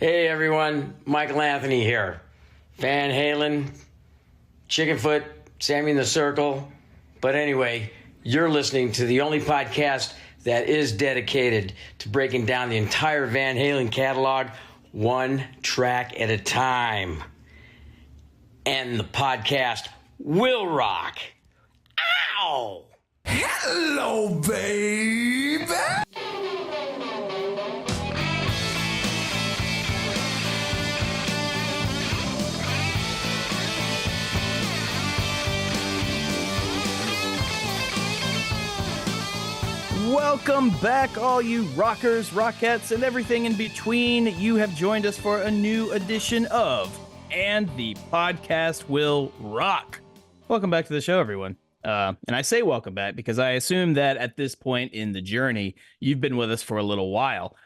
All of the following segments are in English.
Hey everyone, Michael Anthony here. Van Halen, Chickenfoot, Sammy in the Circle. But anyway, you're listening to the only podcast that is dedicated to breaking down the entire Van Halen catalog one track at a time. And the podcast will rock. Ow! Hello, baby! Welcome back, all you rockers, rockettes, and everything in between. You have joined us for a new edition of And the Podcast Will Rock. Welcome back to the show, everyone. And I say welcome back because I assume that at this point in the journey, you've been with us for a little while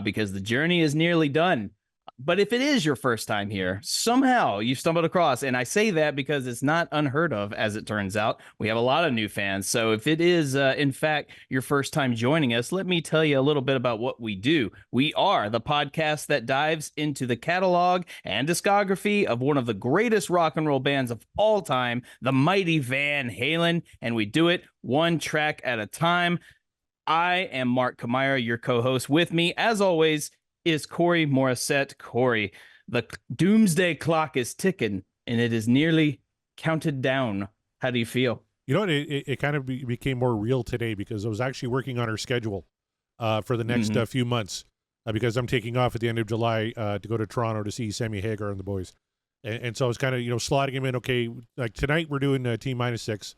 because the journey is nearly done. But if it is your first time here, somehow you've stumbled across, and I say that because it's not unheard of, as it turns out. We have a lot of new fans. So if it is, in fact, your first time joining us, let me tell you a little bit about what we do. We are the podcast that dives into the catalog and discography of one of the greatest rock and roll bands of all time, the mighty Van Halen, and we do it one track at a time. I am Mark Kamira, your co-host. With me, as always, is Corey Morissette. Corey, the doomsday clock is ticking, and it is nearly counted down. How do you feel? You know what? It kind of became more real today because I was actually working on our schedule for the next few months because I'm taking off at the end of July to go to Toronto to see Sammy Hagar and the boys. And so I was kind of, slotting them in. Okay, like tonight we're doing T-6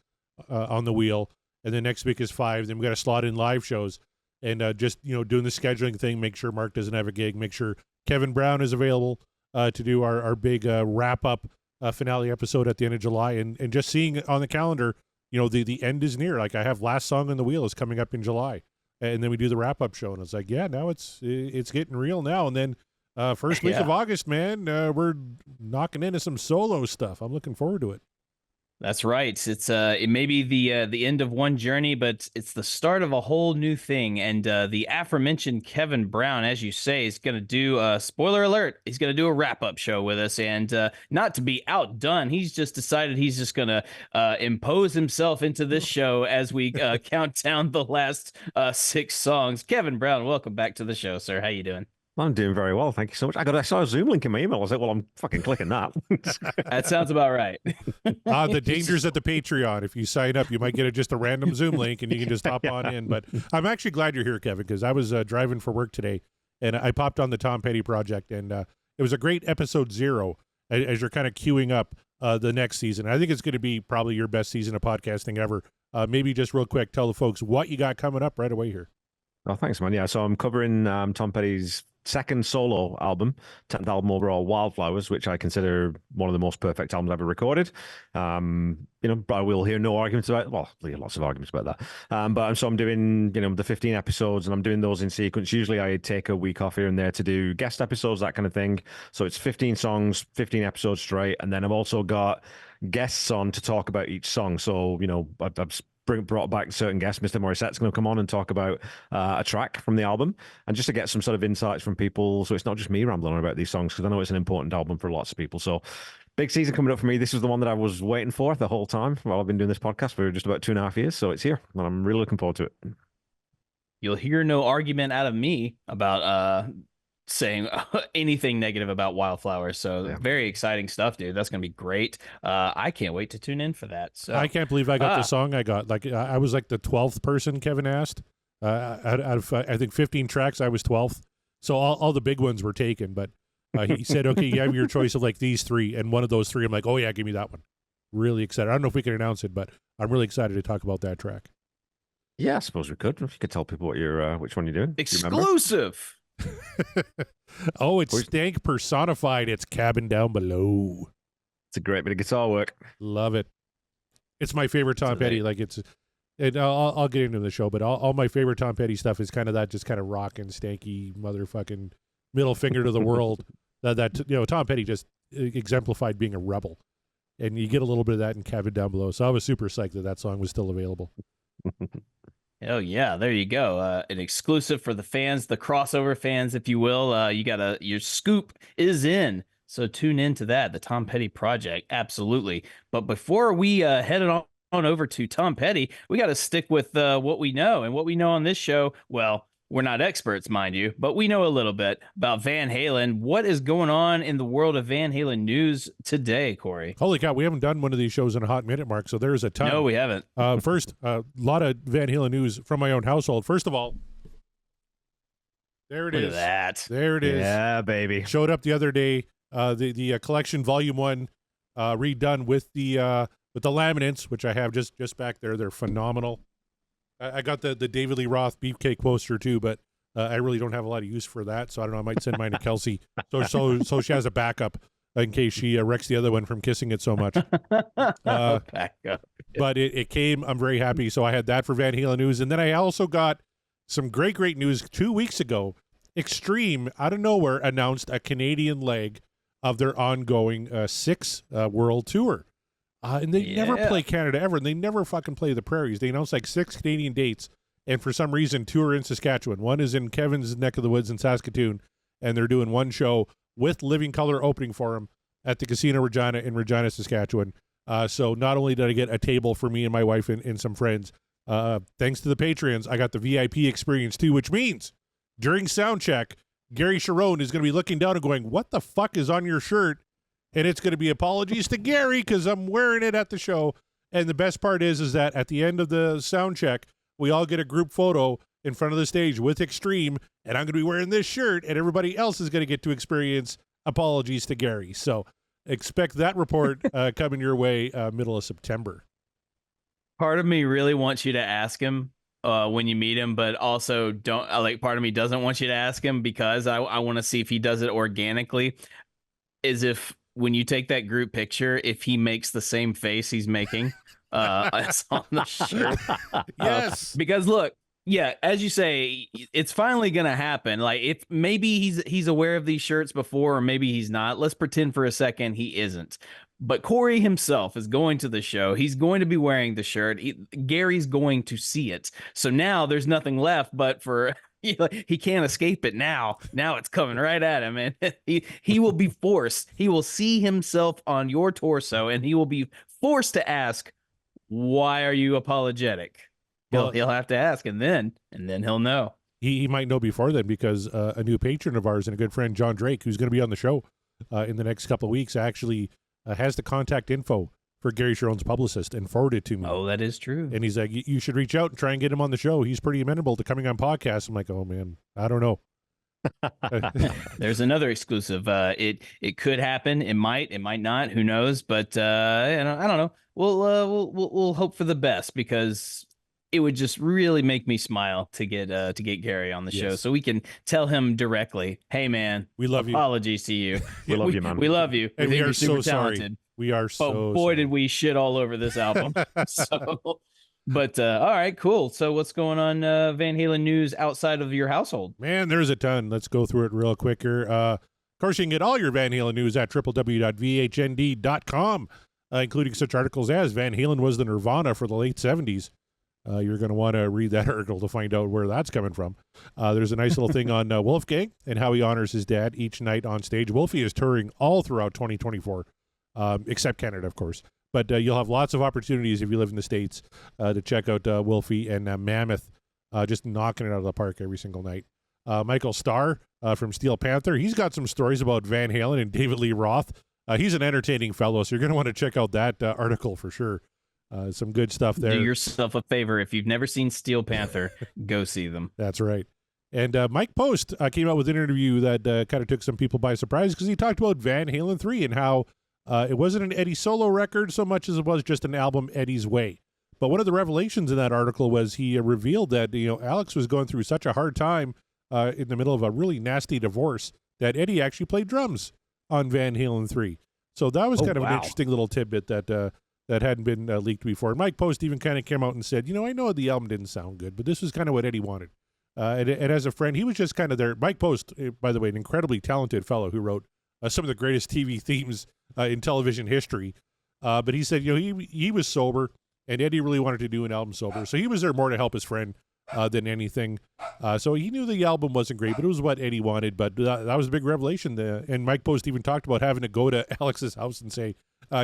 on the wheel, and then next week is 5. Then we got to slot in live shows. And just, doing the scheduling thing, make sure Mark doesn't have a gig, make sure Kevin Brown is available to do our big wrap-up finale episode at the end of July. And just seeing on the calendar, the end is near. Like I have Last Song on the Wheel is coming up in July. And then we do the wrap-up show. And it's like, yeah, now it's getting real now. And then first week of August, man, we're knocking into some solo stuff. I'm looking forward to it. That's right. It's it may be the end of one journey, but it's the start of a whole new thing. And the aforementioned Kevin Brown, as you say, is going to do spoiler alert. He's going to do a wrap up show with us, and not to be outdone, he's just decided he's just going to impose himself into this show as we count down the last 6 songs. Kevin Brown, welcome back to the show, sir. How you doing? I'm doing very well, thank you so much. I saw a Zoom link in my email. I was like, well, I'm fucking clicking that. That sounds about right. The dangers at the Patreon. If you sign up, you might get just a random Zoom link and you can just hop on in. But I'm actually glad you're here, Kevin, because I was driving for work today and I popped on the Tom Petty project, and it was a great episode 0 as you're kind of queuing up the next season. I think it's going to be probably your best season of podcasting ever. Maybe just real quick, tell the folks what you got coming up right away here. Oh, thanks, man. Yeah, so I'm covering Tom Petty's second solo album, 10th album overall, Wildflowers, which I consider one of the most perfect albums ever recorded. But I will hear no arguments about, well, lots of arguments about that. So I'm doing, the 15 episodes, and I'm doing those in sequence. Usually I take a week off here and there to do guest episodes, that kind of thing. So it's 15 songs, 15 episodes straight. And then I've also got guests on to talk about each song. So, I've brought back certain guests. Mr. Morissette's going to come on and talk about a track from the album, and just to get some sort of insights from people, so it's not just me rambling on about these songs, because I know it's an important album for lots of people. So big season coming up for me. This is the one that I was waiting for the whole time while I've been doing this podcast for just about 2.5 years. So it's here, and I'm really looking forward to it. You'll hear no argument out of me about saying anything negative about Wildflowers. So very exciting stuff, dude. That's gonna be great. I can't wait to tune in for that. So I can't believe I got the song I got. Like I was like the 12th person Kevin asked. Out of I think 15 tracks, I was 12th. So all the big ones were taken, but he said, okay, you have your choice of like these 3, and one of those 3, I'm like, oh yeah, give me that one. Really excited. I don't know if we can announce it, but I'm really excited to talk about that track. Yeah, I suppose we could. If you could tell people what which one you're doing. Exclusive. Oh, it's Stank personified. It's Cabin Down Below. It's a great bit of guitar work. Love it. It's my favorite Tom Petty. Like and I'll get into the show, but all my favorite Tom Petty stuff is kind of that, just kind of rockin', stanky, motherfucking middle finger to the world. that Tom Petty just exemplified being a rebel, and you get a little bit of that in Cabin Down Below. So I was super psyched that song was still available. Oh yeah, there you go. An exclusive for the fans, the crossover fans, if you will. Your scoop is in, so tune into that. The Tom Petty Project, absolutely. But before we head on over to Tom Petty, we got to stick with what we know, and what we know on this show. Well, we're not experts, mind you, but we know a little bit about Van Halen. What is going on in the world of Van Halen news today, Corey? Holy cow, we haven't done one of these shows in a hot minute, Mark, so there's a ton. No, we haven't. First, a lot of Van Halen news from my own household. First of all, there it Look is. at that. There it is. Yeah, baby. Showed up the other day. The collection volume 1 redone with the laminates, which I have just back there. They're phenomenal. I got the David Lee Roth beefcake poster too, but I really don't have a lot of use for that, so I don't know. I might send mine to Kelsey so she has a backup in case she wrecks the other one from kissing it so much. Backup. But it came. I'm very happy. So I had that for Van Halen news, and then I also got some great news 2 weeks ago. Extreme, out of nowhere, announced a Canadian leg of their ongoing 6 world tour. And they never play Canada ever, and they never fucking play the prairies. They announced like 6 Canadian dates, and for some reason, 2 are in Saskatchewan. One is in Kevin's neck of the woods in Saskatoon, and they're doing one show with Living Color opening for them at the Casino Regina in Regina, Saskatchewan. So not only did I get a table for me and my wife and some friends, thanks to the Patreons, I got the VIP experience too, which means during sound check, Gary Sharon is going to be looking down and going, "What the fuck is on your shirt?" And it's going to be apologies to Gary because I'm wearing it at the show. And the best part is that at the end of the sound check, we all get a group photo in front of the stage with Extreme, and I'm going to be wearing this shirt, and everybody else is going to get to experience apologies to Gary. So expect that report coming your way middle of September. Part of me really wants you to ask him when you meet him, but also don't part of me doesn't want you to ask him because I want to see if he does it organically. Is if when you take that group picture, if he makes the same face he's making on the shirt. Yes. Because look, yeah, as you say, it's finally gonna happen. Like, if maybe he's aware of these shirts before, or maybe he's not. Let's pretend for a second he isn't. But Corey himself is going to the show. He's going to be wearing the shirt. Gary's going to see it. So now there's nothing left but for he can't escape it now. Now it's coming right at him, and he will be forced. He will see himself on your torso, and he will be forced to ask, "Why are you apologetic?" He'll have to ask, and then he'll know. He might know before then because a new patron of ours and a good friend, John Drake, who's going to be on the show in the next couple of weeks, actually has the contact info for Gary Sharon's publicist and forwarded it to me. Oh, that is true. And he's like, you should reach out and try and get him on the show. He's pretty amenable to coming on podcasts. I'm like, oh man, I don't know. There's another exclusive. It could happen. It might not. Who knows? But I don't know. We'll hope for the best, because it would just really make me smile to get Gary on the show, so we can tell him directly, "Hey man, we love you. Apologies to you. We love you, man. We love you. And we are so talented. sorry. We are so But boy, sorry. did we shit all over this album." But all right, cool. So what's going on Van Halen news outside of your household? Man, there's a ton. Let's go through it real quicker. Of course, you can get all your Van Halen news at www.vhnd.com, including such articles as Van Halen was the Nirvana for the late 70s. You're going to want to read that article to find out where that's coming from. There's a nice little thing on Wolfgang and how he honors his dad each night on stage. Wolfie is touring all throughout 2024, except Canada, of course. But you'll have lots of opportunities if you live in the States to check out Wolfie and Mammoth just knocking it out of the park every single night. Michael Starr from Steel Panther, he's got some stories about Van Halen and David Lee Roth. He's an entertaining fellow, so you're going to want to check out that article for sure. Some good stuff there. Do yourself a favor. If you've never seen Steel Panther, go see them. That's right. And Mike Post came out with an interview that kind of took some people by surprise, because he talked about Van Halen 3 and how it wasn't an Eddie solo record so much as it was just an album Eddie's way. But one of the revelations in that article was he revealed that Alex was going through such a hard time in the middle of a really nasty divorce that Eddie actually played drums on Van Halen 3. So that was kind of an interesting little tidbit that hadn't been leaked before. And Mike Post even kind of came out and said, I know the album didn't sound good, but this was kind of what Eddie wanted. And as a friend, he was just kind of there. Mike Post, by the way, an incredibly talented fellow who wrote some of the greatest TV themes in television history. But he said, he was sober, and Eddie really wanted to do an album sober. So he was there more to help his friend than anything. So he knew the album wasn't great, but it was what Eddie wanted. But that was a big revelation. And Mike Post even talked about having to go to Alex's house and say,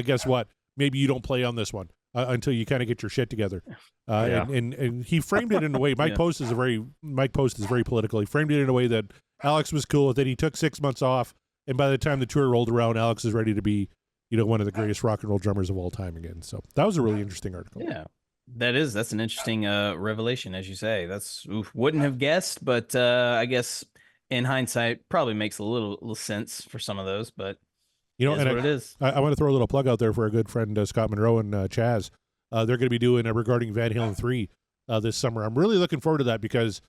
guess what? Maybe you don't play on this one until you kind of get your shit together. And he framed it in a way. Mike Post is very political. He framed it in a way that Alex was cool with it. He took 6 months off, and by the time the tour rolled around, Alex is ready to be, one of the greatest rock and roll drummers of all time again. So that was a really interesting article. Yeah. That's an interesting revelation, as you say. Wouldn't have guessed, but I guess in hindsight probably makes a little sense for some of those, but it is. I want to throw a little plug out there for our good friend Scott Monroe and Chaz. They're going to be doing regarding Van Halen 3 this summer. I'm really looking forward to that because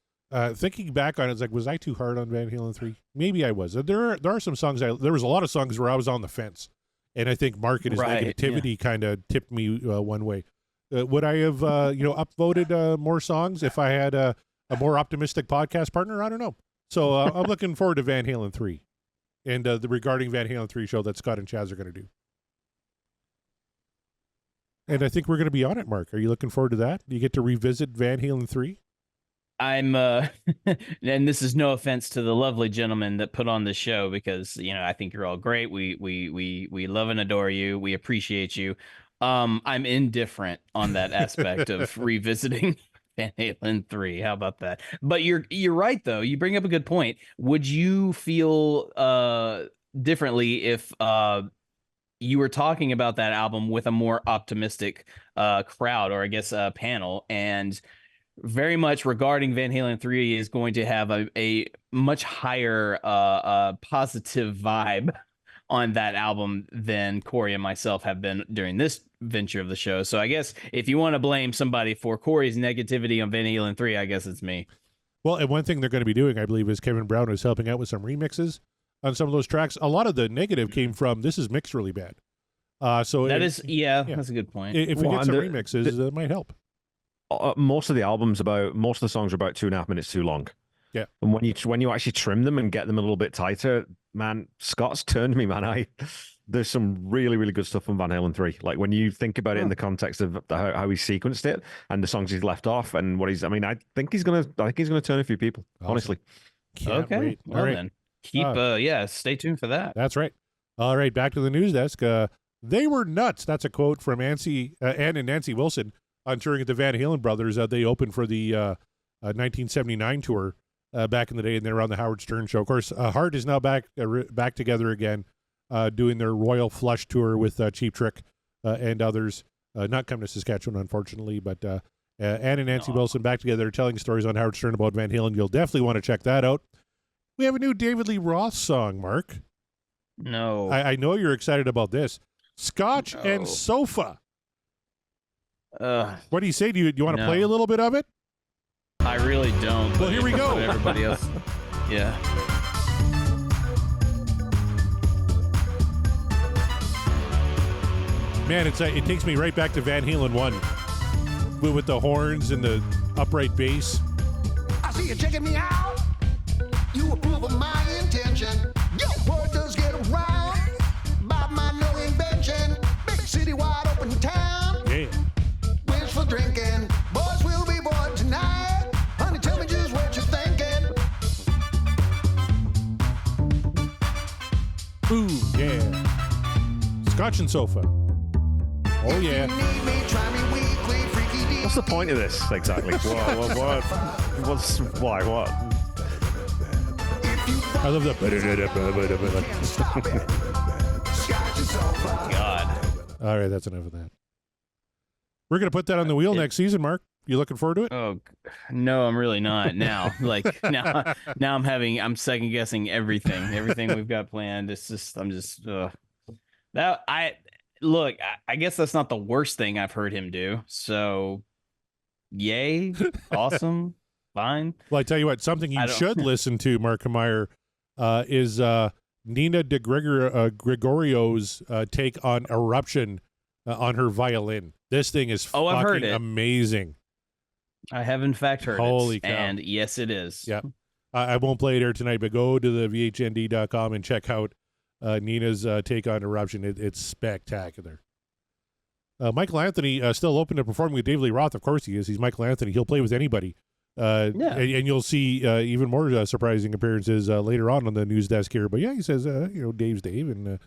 thinking back on it, it's like, was I too hard on Van Halen 3? Maybe I was. There are some songs, there was a lot of songs where I was on the fence, and I think Mark and his negativity kind of tipped me one way. Would I have, upvoted more songs if I had a more optimistic podcast partner? I don't know. So I'm looking forward to Van Halen 3 and the regarding Van Halen 3 show that Scott and Chaz are going to do. And I think we're going to be on it, Mark. Are you looking forward to that? Do you get to revisit Van Halen 3? I'm, and this is no offense to the lovely gentleman that put on the show because, I think you're all great. We love and adore you. We appreciate you. I'm indifferent on that aspect of revisiting Van Halen 3. How about that? But you're right though. You bring up a good point. Would you feel differently if you were talking about that album with a more optimistic crowd, or I guess panel, and very much regarding Van Halen 3 is going to have a much higher positive vibe on that album than Corey and myself have been during this venture of the show. So I guess if you want to blame somebody for Corey's negativity on Van Halen 3, I guess it's me. Well, and one thing they're going to be doing, I believe, is Kevin Brown is helping out with some remixes on some of those tracks. A lot of the negative came from this is mixed really bad. That's a good point. If we get some remixes, that might help. Most of the songs are about 2.5 minutes too long. Yeah. And when you actually trim them and get them a little bit tighter, man, Scott's turned me, man. There's some really, really good stuff on Van Halen 3. Like when you think about it in the context of how he sequenced it and the songs he's left off and what I think he's gonna turn a few people, awesome. honestly. Can't wait. Well, all right. then stay tuned for that. That's right. All right, back to the news desk. They were nuts. That's a quote from Ann and Nancy Wilson on touring at the Van Halen Brothers. They opened for the 1979 tour back in the day, and they were on the Howard Stern show. Of course, Heart is now back together again, doing their Royal Flush tour with Cheap Trick and others. Not coming to Saskatchewan, unfortunately, but Ann and Nancy Wilson back together telling stories on Howard Stern about Van Halen. You'll definitely want to check that out. We have a new David Lee Roth song, Mark. No. I know you're excited about this. Scotch and Sofa. What do you say? Do you want to play a little bit of it? I really don't. Well, here we go. Everybody else. Yeah. Man, it takes me right back to Van Halen 1 with the horns and the upright bass. I see you checking me out. You approve of my intention. Your word does get around. By my no invention. Big city wide open town. Yeah. Wish for drinking. Boys will be bored tonight. Honey, tell me just what you're thinking. Ooh, yeah. Scotch and Sofa. Oh, yeah. If you need me, try me weekly, freaky deep. What's the point of this exactly? What? Why? What? I love that. Can't stop it. Scotch and sofa. God. All right, that's enough of that. We're going to put that on the wheel next season, Mark. You looking forward to it? Oh no, I'm really not now. now I'm second guessing everything we've got planned. It's just I guess that's not the worst thing I've heard him do. So, yay, awesome, fine. Well, I tell you what, something you should listen to, Mark Meyer, is Nina de Gregorio's take on Eruption on her violin. This thing is I've heard fucking it. Amazing. I have in fact heard Holy it. cow. And yes, it is. Yeah. I won't play it here tonight, but go to the vhnd.com and check out Nina's take on Eruption. It's spectacular. Michael Anthony still open to performing with David Lee Roth. Of course he is. He's Michael Anthony. He'll play with anybody. And you'll see even more surprising appearances later on the news desk here. But yeah, he says, Dave's Dave, and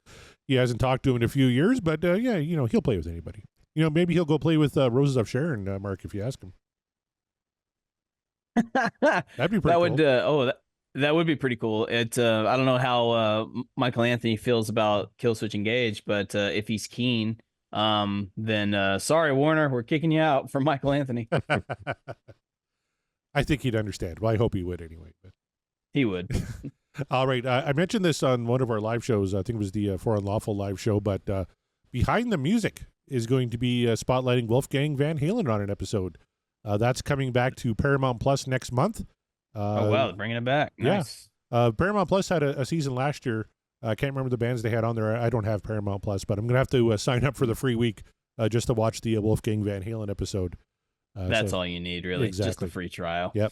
he hasn't talked to him in a few years. But he'll play with anybody. Maybe he'll go play with Roses of Sharon, Mark, if you ask him. That'd be pretty cool. That would be pretty cool. I don't know how Michael Anthony feels about Killswitch Engage, but if he's keen, then sorry, Warner, we're kicking you out from Michael Anthony. I think he'd understand. Well, I hope he would anyway. But. He would. All right. I mentioned this on one of our live shows. I think it was the For Unlawful live show. But Behind the Music is going to be spotlighting Wolfgang Van Halen on an episode. That's coming back to Paramount Plus next month. Oh, wow. Bringing it back. Nice. Yeah. Paramount Plus had a season last year. I can't remember the bands they had on there. I don't have Paramount Plus, but I'm going to have to sign up for the free week just to watch the Wolfgang Van Halen episode. That's all you need, really. Exactly. Just a free trial. Yep.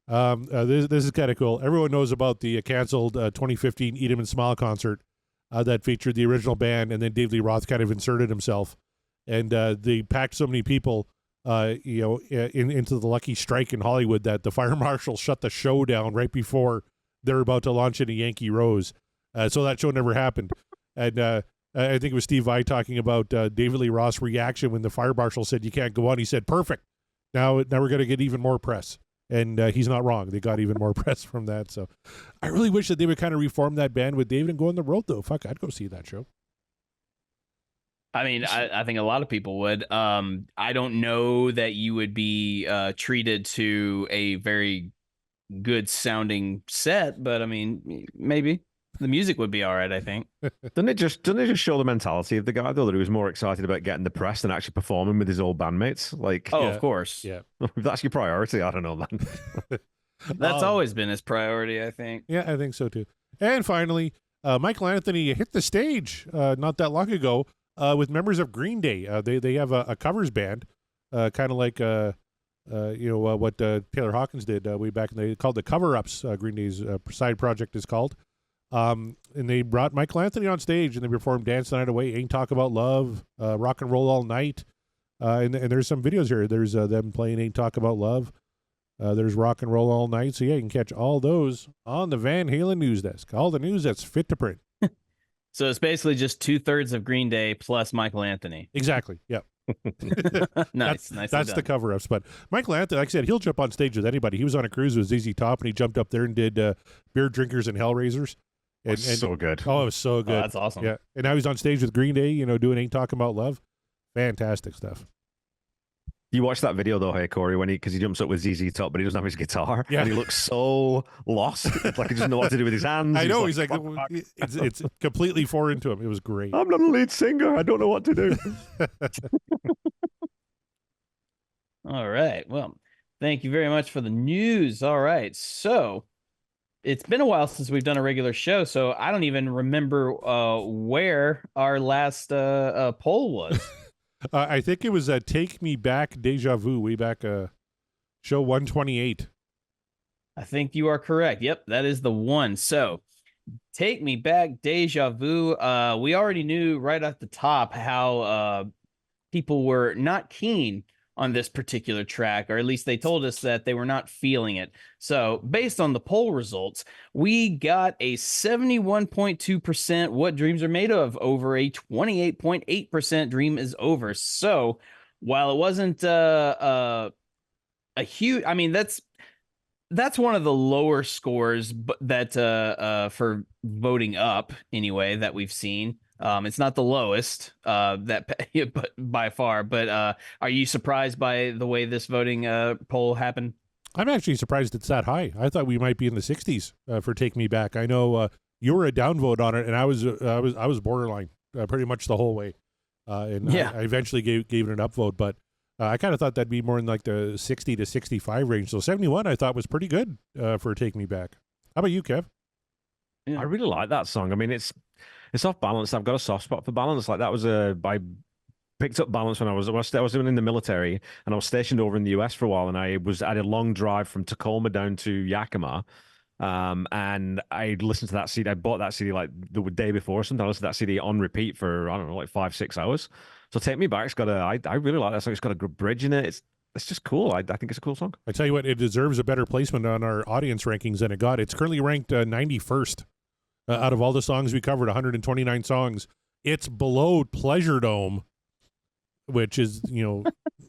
This is kind of cool. Everyone knows about the canceled 2015 Eat 'Em and Smile concert that featured the original band, and then Dave Lee Roth kind of inserted himself. And they packed so many people into the Lucky Strike in Hollywood that the fire marshal shut the show down right before they were about to launch into Yankee Rose. So that show never happened. And I think it was Steve Vai talking about David Lee Roth's reaction when the fire marshal said, "You can't go on." He said, "Perfect. Now we're going to get even more press." And he's not wrong. They got even more press from that. So I really wish that they would kind of reform that band with David and go on the road, though. Fuck, I'd go see that show. I mean, I think a lot of people would. I don't know that you would be treated to a very good sounding set, but I mean, maybe the music would be all right, I think. Doesn't it just show the mentality of the guy, though, that he was more excited about getting the press than actually performing with his old bandmates? Like, of course. Yeah. If that's your priority, I don't know, man. That's always been his priority, I think. Yeah, I think so, too. And finally, Michael Anthony hit the stage not that long ago with members of Green Day. They have a covers band, kind of like what Taylor Hawkins did way back in the day, called the Cover Ups. Green Day's side project is called. And they brought Michael Anthony on stage, and they performed "Dance the Night Away," "Ain't Talk About Love," "Rock and Roll All Night," and there's some videos here. There's them playing "Ain't Talk About Love." There's "Rock and Roll All Night." So yeah, you can catch all those on the Van Halen news desk. All the news that's fit to print. So it's basically just 2/3 of Green Day plus Michael Anthony. Exactly. Yeah. Nice. That's the cover-ups. But Michael Anthony, like I said, he'll jump on stage with anybody. He was on a cruise with ZZ Top, and he jumped up there and did Beer Drinkers and Hellraisers. And so good. Oh, it was so good. Oh, that's awesome. Yeah. And now he's on stage with Green Day, doing "Ain't Talking About Love." Fantastic stuff. You watch that video though, hey Corey, because he jumps up with ZZ Top, but he doesn't have his guitar, yeah. And he looks so lost. It's like he doesn't know what to do with his hands. I know. He's like it's completely foreign to him. It was great. I'm not a lead singer. I don't know what to do. All right. Well, thank you very much for the news. All right. So it's been a while since we've done a regular show, so I don't even remember where our last poll was. I think it was "Take Me Back, Deja Vu," way back show 128. I think you are correct. Yep, that is the one. So, "Take Me Back, Deja Vu." We already knew right at the top how people were not keen on this particular track, or at least they told us that they were not feeling it. So based on the poll results, we got a 71.2% What Dreams Are Made Of over a 28.8% Dream Is Over. So while it wasn't a huge, I mean, that's one of the lower scores that for voting up anyway that we've seen. It's not the lowest but by far. But are you surprised by the way this voting poll happened? I'm actually surprised it's that high. I thought we might be in the 60s for "Take Me Back." I know you were a downvote on it, and I was borderline pretty much the whole way. And yeah. I eventually gave it an upvote, but I kind of thought that'd be more in like the 60 to 65 range. So 71, I thought was pretty good for "Take Me Back." How about you, Kev? Yeah. I really like that song. I mean, it's off balance. I've got a soft spot for balance. Like that was I picked up balance when I was doing in the military, and I was stationed over in the US for a while, and I had a long drive from Tacoma down to Yakima. And I listened to that CD. I bought that CD like the day before or something. I listened to that CD on repeat for, I don't know, like 5-6 hours. So "Take Me Back's got I really like that song. It's got a good bridge in it. it's just cool. I think it's a cool song. I tell you what, it deserves a better placement on our audience rankings than it got. It's currently ranked 91st out of all the songs we covered, 129 songs. It's below Pleasure Dome, which is,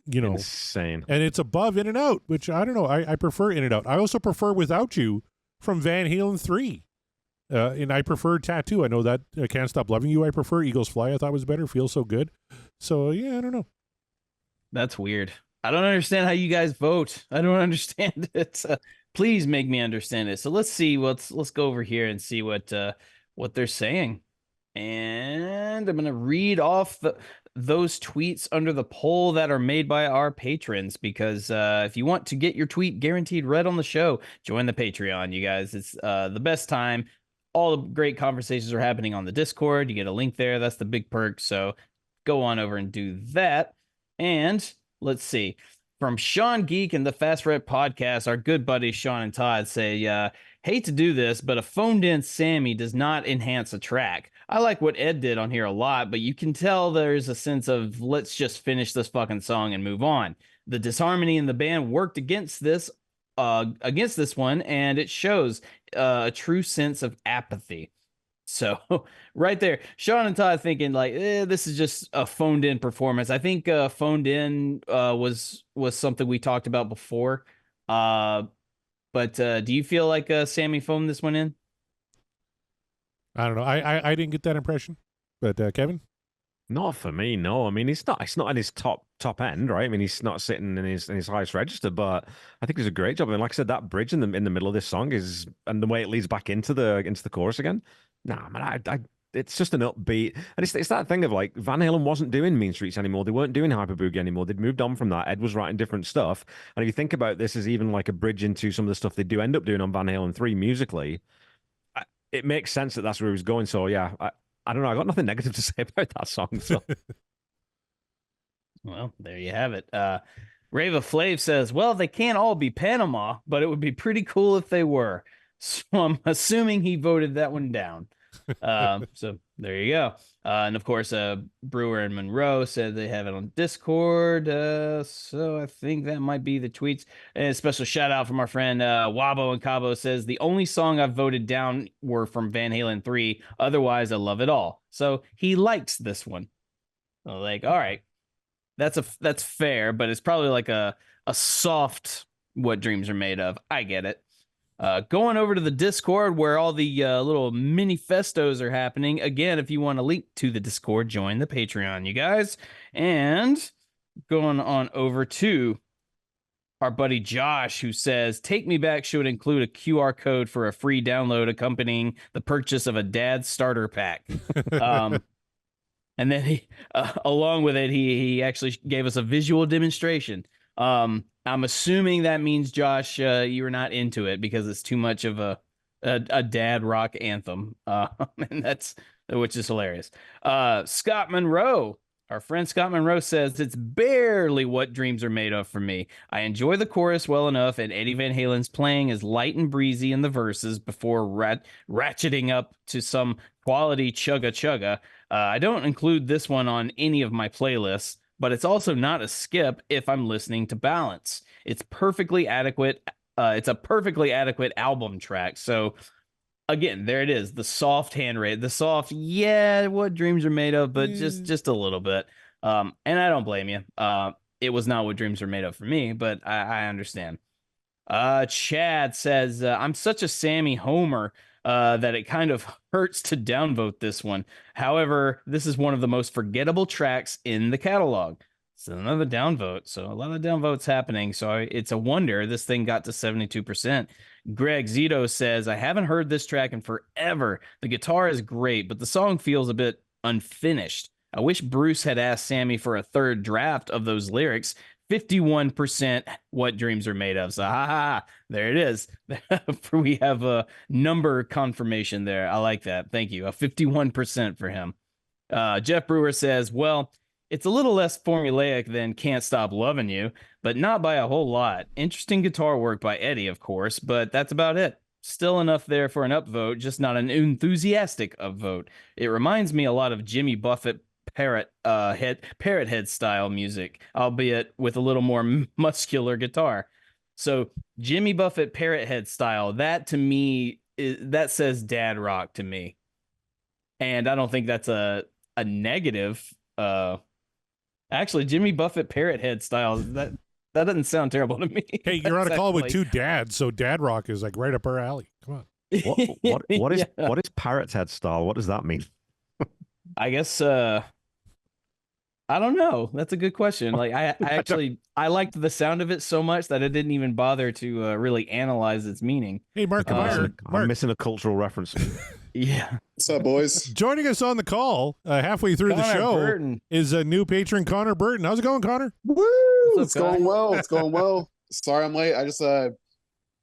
Insane. and it's above In and Out, which I don't know. I prefer In and Out. I also prefer Without You from Van Halen 3. And I prefer Tattoo. I know that Can't Stop Loving You I prefer. Eagles Fly I thought was better. Feels So Good. So, yeah, I don't know. That's weird. I don't understand how you guys vote. I don't understand it. Please make me understand it. So let's see. Let's go over here and see what they're saying. And I'm gonna read off those tweets under the poll that are made by our patrons, because if you want to get your tweet guaranteed read on the show, join the Patreon, you guys. It's the best time. All the great conversations are happening on the Discord. You get a link there. That's the big perk. So go on over and do that. And let's see. From Sean Geek and the Fast Red Podcast, our good buddies Sean and Todd say, hate to do this, but a phoned in Sammy does not enhance a track. I like what Ed did on here a lot, but you can tell there's a sense of let's just finish this fucking song and move on. The disharmony in the band worked against this one, and it shows a true sense of apathy. So right there, Sean and Todd thinking like, this is just a phoned in performance. I think phoned in was something we talked about before. But do you feel like Sammy phoned this one in? I don't know. I didn't get that impression. But Kevin? Not for me, no. I mean, it's not in his top end, right? I mean, he's not sitting in his highest register, but I think he's a great job. I mean, like I said, that bridge in the middle of this song is, and the way it leads back into the chorus again. Nah, man, it's just an upbeat, and it's that thing of like Van Halen wasn't doing Mean Streets anymore. They weren't doing Hyper Boogie anymore. They'd moved on from that. Ed was writing different stuff, and if you think about this as even like a bridge into some of the stuff they do end up doing on Van Halen 3 musically, it makes sense that that's where he was going. So yeah, I don't know. I got nothing negative to say about that song. So, well, there you have it. Rava Flav says, well, they can't all be Panama, but it would be pretty cool if they were. So I'm assuming he voted that one down. So there you go. And of course, Brewer and Monroe said they have it on Discord. So I think that might be the tweets. And a special shout out from our friend Wabo and Cabo says the only song I've voted down were from Van Halen 3. Otherwise, I love it all. So he likes this one. So like, all right, that's fair, but it's probably like a soft What Dreams Are Made Of. I get it. Going over to the Discord where all the little manifestos are happening. Again, if you want a link to the Discord, join the Patreon, you guys. And going on over to our buddy Josh, who says, Take Me Back should include a QR code for a free download accompanying the purchase of a dad's starter pack. And then he, along with it, he actually gave us a visual demonstration. I'm assuming that means, Josh, you were not into it because it's too much of a dad rock anthem, and which is hilarious. Scott Monroe, our friend Scott Monroe says it's barely What Dreams Are Made Of for me. I enjoy the chorus well enough, and Eddie Van Halen's playing is light and breezy in the verses before ratcheting up to some quality chugga chugga. I don't include this one on any of my playlists, but it's also not a skip if I'm listening to balance. It's perfectly adequate. It's a perfectly adequate album track. So again, there it is. The soft hand rate, the soft, yeah, What Dreams Are Made Of, but just a little bit. And I don't blame you. It was not What Dreams Are Made Of for me, but I understand. Chad says, I'm such a Sammy homer that it kind of hurts to downvote this one. However, this is one of the most forgettable tracks in the catalog. It's another downvote. So a lot of downvotes happening. So it's a wonder this thing got to 72%. Greg Zito says, I haven't heard this track in forever. The guitar is great, but the song feels a bit unfinished. I wish Bruce had asked Sammy for a third draft of those lyrics. 51% What Dreams Are Made Of. So, there it is. We have a number confirmation there. I like that. Thank you. A 51% for him. Jeff Brewer says, well, it's a little less formulaic than Can't Stop Loving You, but not by a whole lot. Interesting guitar work by Eddie, of course, but that's about it. Still enough there for an upvote, just not an enthusiastic upvote. It reminds me a lot of Jimmy Buffett parrot head style music, albeit with a little more muscular guitar. So Jimmy Buffett parrot head style, that to me that says dad rock to me. And I don't think that's a negative. Actually, Jimmy Buffett parrot head style, that doesn't sound terrible to me. Hey, you're on a That's call with actually- two dads, so dad rock is like right up our alley. Come on. What is Yeah. what is parrot's head style? What does that mean? I guess I don't know. That's a good question. Like I liked the sound of it so much that I didn't even bother to really analyze its meaning. Hey, Mark, come Uh, here. I'm Mark, missing a cultural reference. Yeah. What's up, boys? joining us on the call halfway through the Connor show Burton. is a new patron, Connor Burton. How's it going, Connor? Woo! What's It's up, going guy? well. It's going well. Sorry I'm late. I just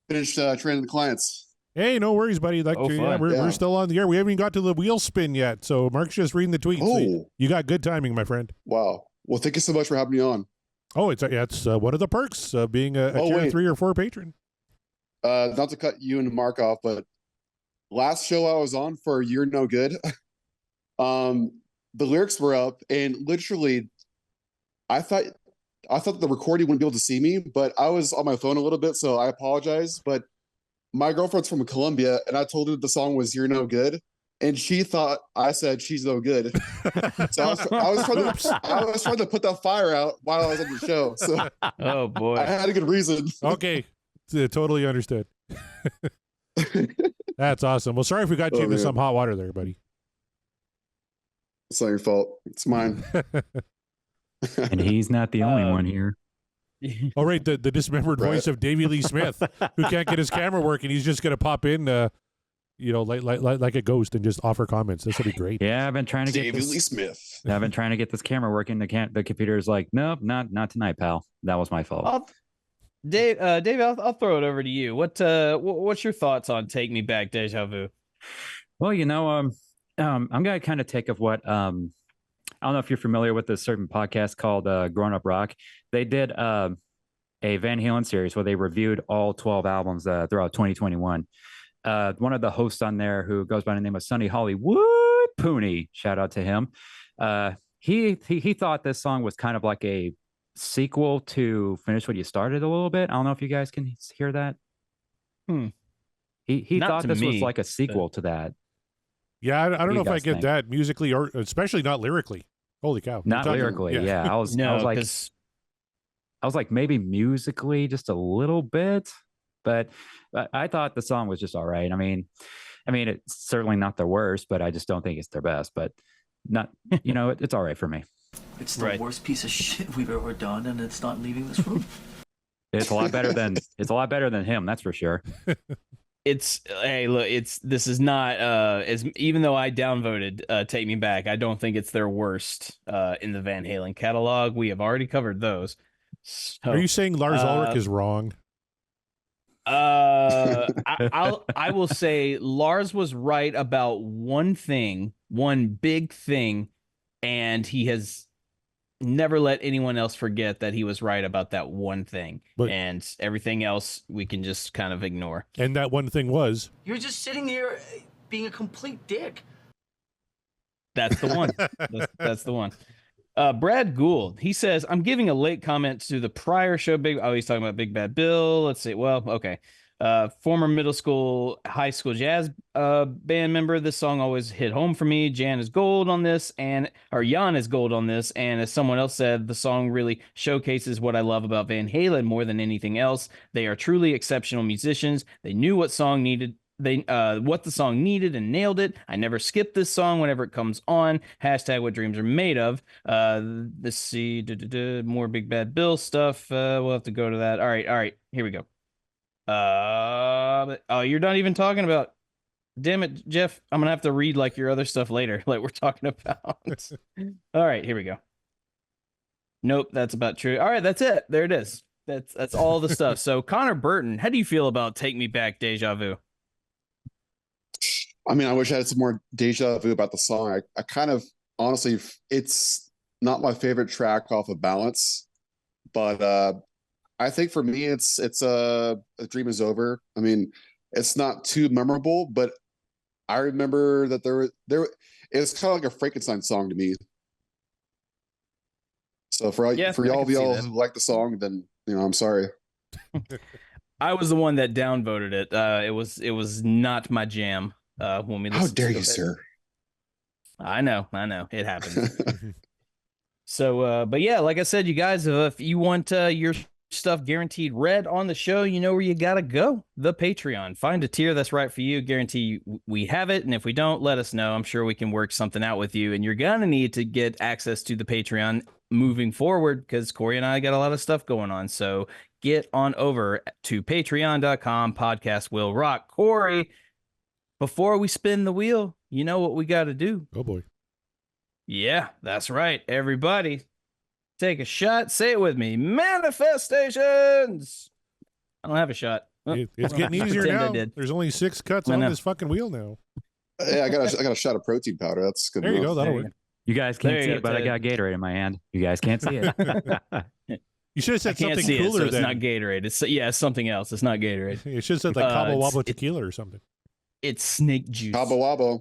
finished training the clients. Hey, no worries, buddy. Like, Oh, yeah, fun. we're Yeah. still on the air. We haven't even got to the wheel spin yet, so Mark's just reading the tweets. So Oh, you got good timing, my friend. wow. Well, thank you so much for having me on. Oh, it's one of the perks of being a Oh, tier wait. 3 or 4 patron. Not to cut you and Mark off, but last show I was on for You're No Good, the lyrics were up, and literally, I thought the recording wouldn't be able to see me, but I was on my phone a little bit, so I apologize. But my girlfriend's from Colombia, and I told her the song was You're No Good, and she thought I said she's no good. So I was trying to put that fire out while I was on the show. So Oh I boy. had a good reason. Okay, totally understood. That's awesome. Well, sorry if we got you Oh, into man. some hot water there, buddy. It's not your fault. It's mine. And he's not the only Um, one here. Oh, right, the dismembered Right. voice of Davy Lee Smith, who can't get his camera working. He's just going to pop in, like a ghost and just offer comments. This will be great. Yeah, I've been trying to get Davey Lee this. Smith. I've been trying to get this camera working. The computer's like, nope, not tonight, pal. That was my fault. Dave, I'll throw it over to you. What's your thoughts on Take Me Back, Deja Vu? Well, I'm gonna kind of take of what I don't know if you're familiar with this certain podcast called Grown Up Rock. They did a Van Halen series where they reviewed all 12 albums throughout 2021. One of the hosts on there, who goes by the name of Sonny Hollywood Pooney, shout out to him. He thought this song was kind of like a sequel to Finish What You Started a little bit. I don't know if you guys can hear that. He Not thought to this was me, like a sequel to that. Yeah, I don't do know you if I guys get think? that musically, or especially not lyrically. Holy cow. Not You're talking- lyrically, yeah. I was like, 'cause maybe musically just a little bit, but I thought the song was just all right. I mean, it's certainly not their worst, but I just don't think it's their best. But not, it's all right for me. It's the Right. worst piece of shit we've ever done, and it's not leaving this room. It's a lot better than him, that's for sure. this is not as even though I downvoted Take Me Back, I don't think it's their worst in the Van Halen catalog. We have already covered those. So, Are you saying Lars Ulrich is wrong? I will say Lars was right about one big thing, and he has never let anyone else forget that he was right about that one thing. But- and everything else we can just kind of ignore. And that one thing was, You're just sitting here being a complete dick. That's the one. That's the one. Brad Gould, he says, I'm giving a late comment to the prior show. He's talking about Big Bad Bill. Let's see. Well, okay. Former middle school, high school jazz band member. This song always hit home for me. Jan is gold on this, and as someone else said, the song really showcases what I love about Van Halen more than anything else. They are truly exceptional musicians. They knew what the song needed and nailed it. I never skip this song whenever it comes on. Hashtag what dreams are made of. Let's see. More Big Bad Bill stuff. We'll have to go to that. All right. Here we go. You're not even talking about. Damn it, Jeff. I'm gonna have to read like your other stuff later, like we're talking about. All right, here we go. Nope, that's about true. All right, that's it. There it is. That's all the stuff. So Connor Burton, how do you feel about Take Me Back, Deja Vu? I mean, I wish I had some more deja vu about the song. I kind of honestly, it's not my favorite track off of Balance, but I think for me, it's a Dream Is Over. I mean, it's not too memorable, but I remember that there it's kind of like a Frankenstein song to me. So for Yeah, for I y'all can of see y'all that. who like the song, then I'm sorry. I was the one that downvoted it. It was not my jam. When we How listened dare to you, it. sir? I know, it happens. So, but yeah, like I said, you guys, if you want your stuff guaranteed read on the show, you know where you gotta go. The Patreon. Find a tier that's right for you. Guarantee we have it, and if we don't, let us know. I'm sure we can work something out with you. And you're gonna need to get access to the Patreon moving forward because Corey and I got a lot of stuff going on. So get on over to patreon.com. Podcast will rock. Corey, before we spin the wheel, you know what we got to do. Oh boy. Yeah, that's right. Everybody, take a shot. Say it with me. Manifestations. I don't have a shot. It's getting easier Pretend I now. did. There's only 6 cuts I on know. this fucking wheel now. Hey, I got a shot of protein powder. That's good. There you go. enough. That'll There you work. You guys There can't you see go, it, but I Ted. got Gatorade in my hand. You guys can't see it. You should have I said can't something see it, cooler so it's then. not Gatorade. It's something else. It's not Gatorade. You should have said like Cabo it's- Wabo it- tequila or something. It's snake juice. Cabo Wabo.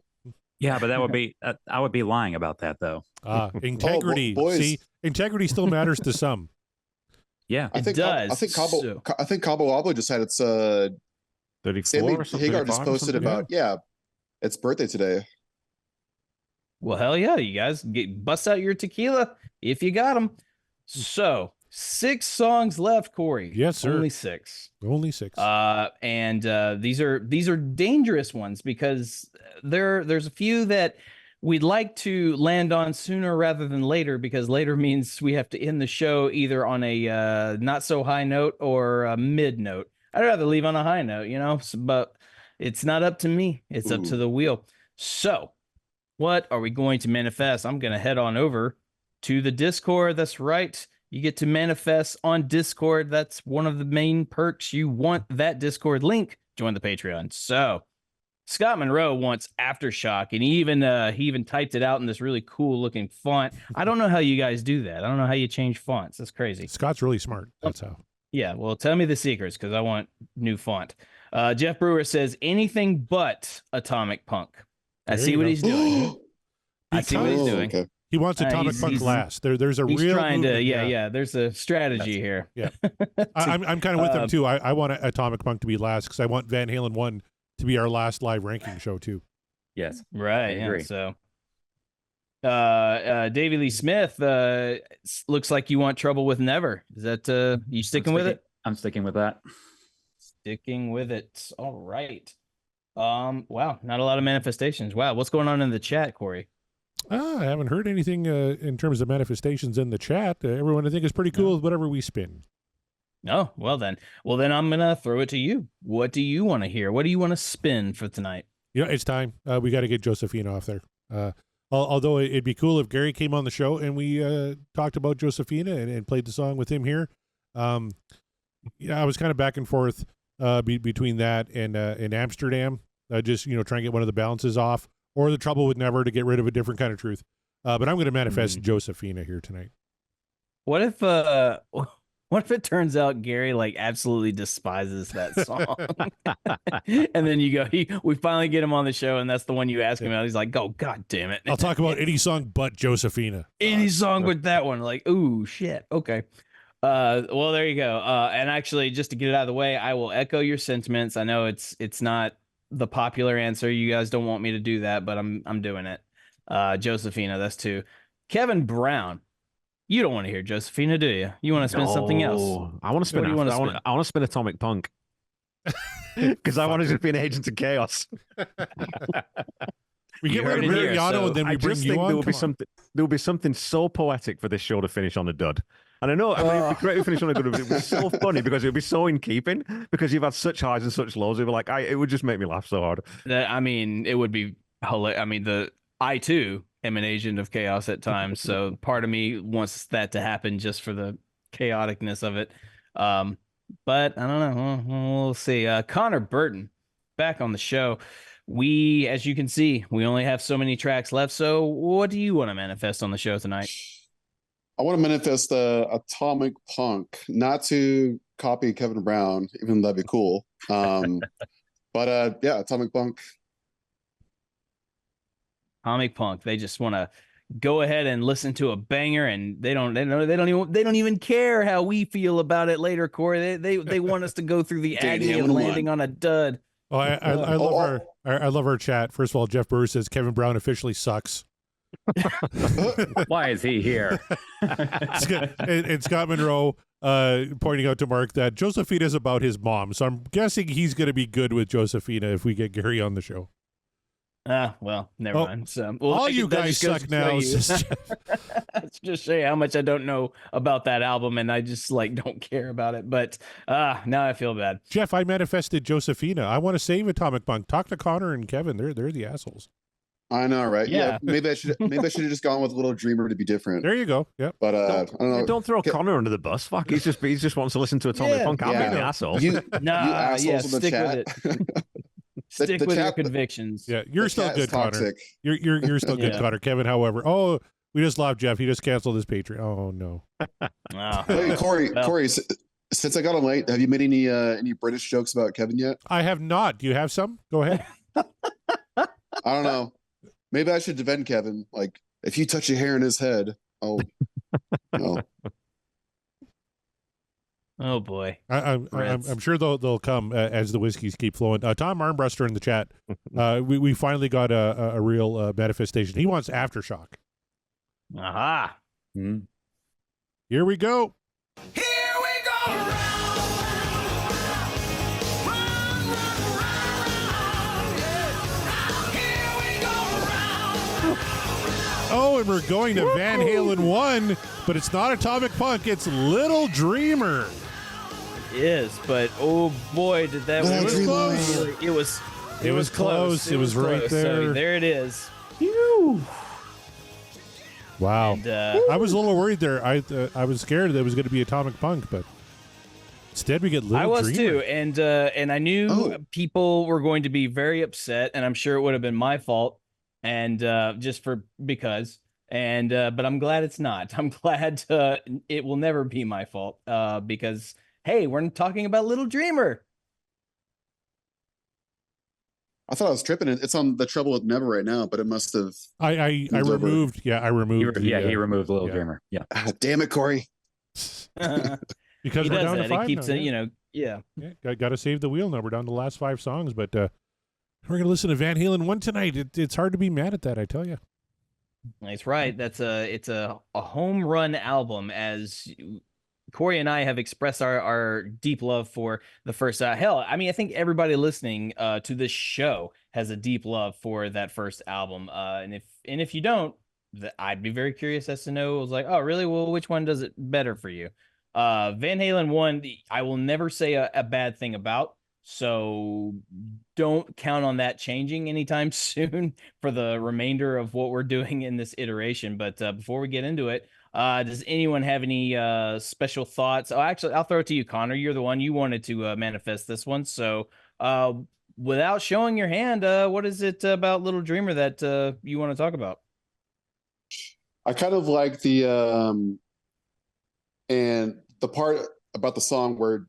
Yeah, but that would be I would be lying about that though. Integrity. boys. See, integrity still matters to some. Yeah, I It think does, I think Cabo. so- I think Cabo Wabo just had its 34 Sammy or something. Hagar just 35 or posted something? about its birthday today. Well, hell yeah, you guys bust out your tequila if you got them. So 6 songs left, Corey. Yes, sir. Only 6. Only 6. And these are dangerous ones because there's a few that we'd like to land on sooner rather than later because later means we have to end the show either on a not so high note or a mid note. I'd rather leave on a high note, but it's not up to me. It's up to the wheel. So what are we going to manifest? I'm going to head on over to the Discord. That's right. You get to manifest on Discord. That's one of the main perks. You want that Discord link, join the Patreon. So Scott Monroe wants Aftershock, and he even typed it out in this really cool looking font. I don't know how you guys do that. I don't know how you change fonts. That's crazy. Scott's really smart. That's how. Yeah, well, tell me the secrets because I want new font. Jeff Brewer says anything but Atomic Punk. I There see you what go. he's doing. I see what he's doing. Okay. He wants Atomic he's- Punk he's- last. There's a He's real trying to, movement, yeah. There's a strategy here. Yeah. I'm kind of with him too. I want Atomic Punk to be last because I want Van Halen 1 to be our last live ranking show too. yes. Right. I Yeah, agree. so, Davey Lee Smith, looks like you want Trouble with Never. Is that you sticking with it? I'm sticking with that. Sticking with it. All right. Wow, not a lot of manifestations. Wow, what's going on in the chat, Corey? I haven't heard anything in terms of manifestations in the chat. Everyone, I think, is pretty cool with whatever we spin. Oh, well then. Well then I'm gonna throw it to you. What do you want to hear? What do you want to spin for tonight? It's time. We got to get Josephina off there. Although it'd be cool if Gary came on the show and we talked about Josephina and played the song with him here. I was kind of back and forth between that and in Amsterdam. Just try and get one of the balances off, or the Trouble with Never to get rid of a different kind of truth. But I'm going to manifest Josephina here tonight. What if it turns out Gary absolutely despises that song? And then we finally get him on the show and that's the one you ask him about. He's like, "Oh, god damn it." I'll talk about any song but Josephina. Any song with that one. Ooh, shit. Okay. Well, there you go. And actually, just to get it out of the way, I will echo your sentiments. I know it's not the popular answer. You guys don't want me to do that, but I'm doing it. Josephina, that's 2. Kevin Brown, you don't want to hear Josephina, do you? You want to spin something else? No, I want to spin. What do you wanna I spin? want to spin Atomic Punk because I want to just be an agent of chaos. We You get rid heard of it here, Mariano so and then we I bring just you think on. there will be Come on. something. There will be something so poetic for this show to finish on a dud. And I know it'd be great to finish on a good. It would be so funny because it would be so in keeping because you've had such highs and such lows. It would it would just make me laugh so hard. It would be hilarious. I too am an agent of chaos at times, so part of me wants that to happen just for the chaoticness of it. But I don't know. We'll see. Connor Burton back on the show. As you can see, we only have so many tracks left. So what do you want to manifest on the show tonight? I want to manifest Atomic Punk, not to copy Kevin Brown, even though that'd be cool. But Atomic Punk. Atomic Punk. They just want to go ahead and listen to a banger, and they don't even care how we feel about it later, Corey. They want us to go through the Van agony of Halen landing won. on a dud. Oh, I love our chat. First of all, Jeff Bruce says Kevin Brown officially sucks. Why is he here? And Scott Monroe pointing out to Mark that Josephina is about his mom, so I'm guessing he's going to be good with Josephina if we get Gary on the show. Well, never mind. So, all you guys suck now. Let's just show you how much I don't know about that album, and I just don't care about it. But now I feel bad. Jeff, I manifested Josephina. I want to save Atomic Punk. Talk to Connor and Kevin. They're the assholes. I know, right? Yeah. Maybe I should have just gone with Little Dreamer to be different. There you go. Yep. But I don't know. Don't throw Connor under the bus. Fuck, he just wants to listen to Atomic Punk. I'm being the asshole. You assholes in the stick chat. with it. Stick with your convictions. Yeah, you're The still chat good, is Connor. toxic. You're still good, Yeah. Connor. Kevin, however, we just lost Jeff. He just canceled his Patreon. Oh no. Hey, Corey, Well. Corey, since I got on late, have you made any British jokes about Kevin yet? I have not. Do you have some? Go ahead. I don't know. Maybe I should defend Kevin. Like, if you touch a hair in his head, oh, no. Oh boy. I'm sure they'll come as the whiskeys keep flowing. Tom Armbruster in the chat. We finally got a real manifestation. He wants Aftershock. Aha. Hmm. Here we go. Here we go round, yeah. Here we go round. Oh, and we're going to Van Halen 1, but it's not Atomic Punk. It's Little Dreamer. It is, but oh boy, did that Little was Dreamer. close. It was close. It was right close. there. So there it is. Wow. And I was a little worried there. I was scared that it was going to be Atomic Punk, but instead we get Little I was Dreamer. too, and I knew people were going to be very upset, and I'm sure it would have been my fault, and because. And but I'm glad it's not. I'm glad it will never be my fault because hey, we're talking about Little Dreamer. I thought I was tripping. It's on the Trouble with Never right now, but it must have. I removed. Yeah, I removed. He the, removed Little yeah. Dreamer. Yeah. Damn it, Corey. because He we're does down that. to 5 It keeps now, it, yeah. Got to save the wheel now. We're down to the last 5 songs, but we're going to listen to Van Halen 1 tonight. It's hard to be mad at that, I tell you. That's right. It's a home run album, as Corey and I have expressed our deep love for the first. Hell, I mean, I think everybody listening to this show has a deep love for that first album. And if you don't, I'd be very curious as to know. I was like, oh, really? Well, which one does it better for you? Van Halen 1, I will never say a bad thing about. So don't count on that changing anytime soon for the remainder of what we're doing in this iteration. But before we get into it, does anyone have any special thoughts? Oh, actually, I'll throw it to you, Connor. You're the one you wanted to manifest this one. So without showing your hand, what is it about Little Dreamer that you want to talk about? I kind of like the and the part about the song where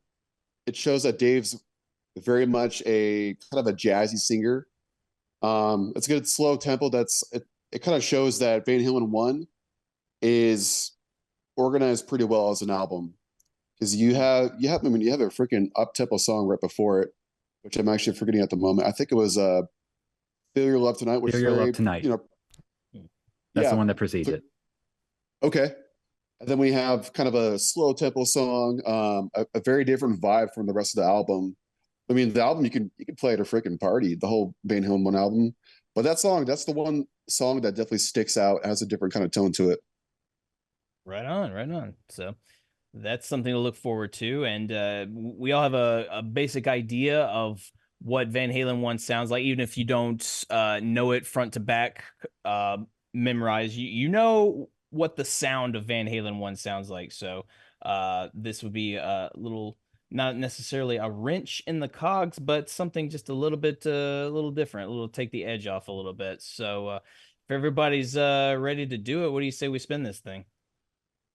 it shows that Dave's very much a kind of a jazzy singer. It's a good slow tempo. It kind of shows that Van Halen 1 is organized pretty well as an album, because you have a freaking up tempo song right before it, which I'm actually forgetting at the moment. I think it was Feel Your Love Tonight, which Feel is Your very, Love Tonight. yeah. That's the one that precedes it. Okay. And then we have kind of a slow tempo song, a very different vibe from the rest of the album. I mean, the album you can play at a freaking party, the whole Van Halen 1 album. But that's the one song that definitely sticks out, has a different kind of tone to it. Right on. So that's something to look forward to. And we all have a basic idea of what Van Halen 1 sounds like, even if you don't know it front to back, memorize. You know what the sound of Van Halen 1 sounds like. So this would be a little, not necessarily a wrench in the cogs, but something just a little bit, a little different, a little take the edge off a little bit. So if everybody's ready to do it, what do you say we spin this thing?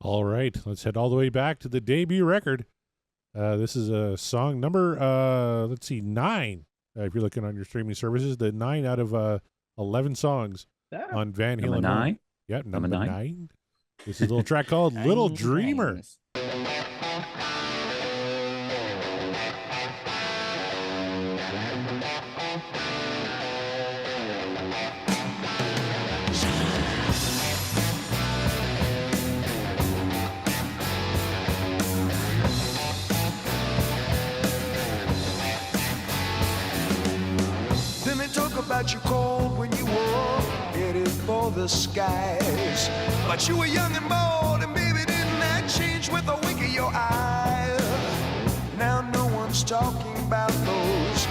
All right, let's head all the way back to the debut record. This is a song number, 9. If you're looking on your streaming services, the 9 out of 11 songs on Van Number Halen 9. 1. Yeah, number 9. This is a little track called Little Dreamer. Then they talk about you cold when you were headed for the skies. But you were young and bold, and baby, didn't that change with a wink of your eye? Now no one's talking about those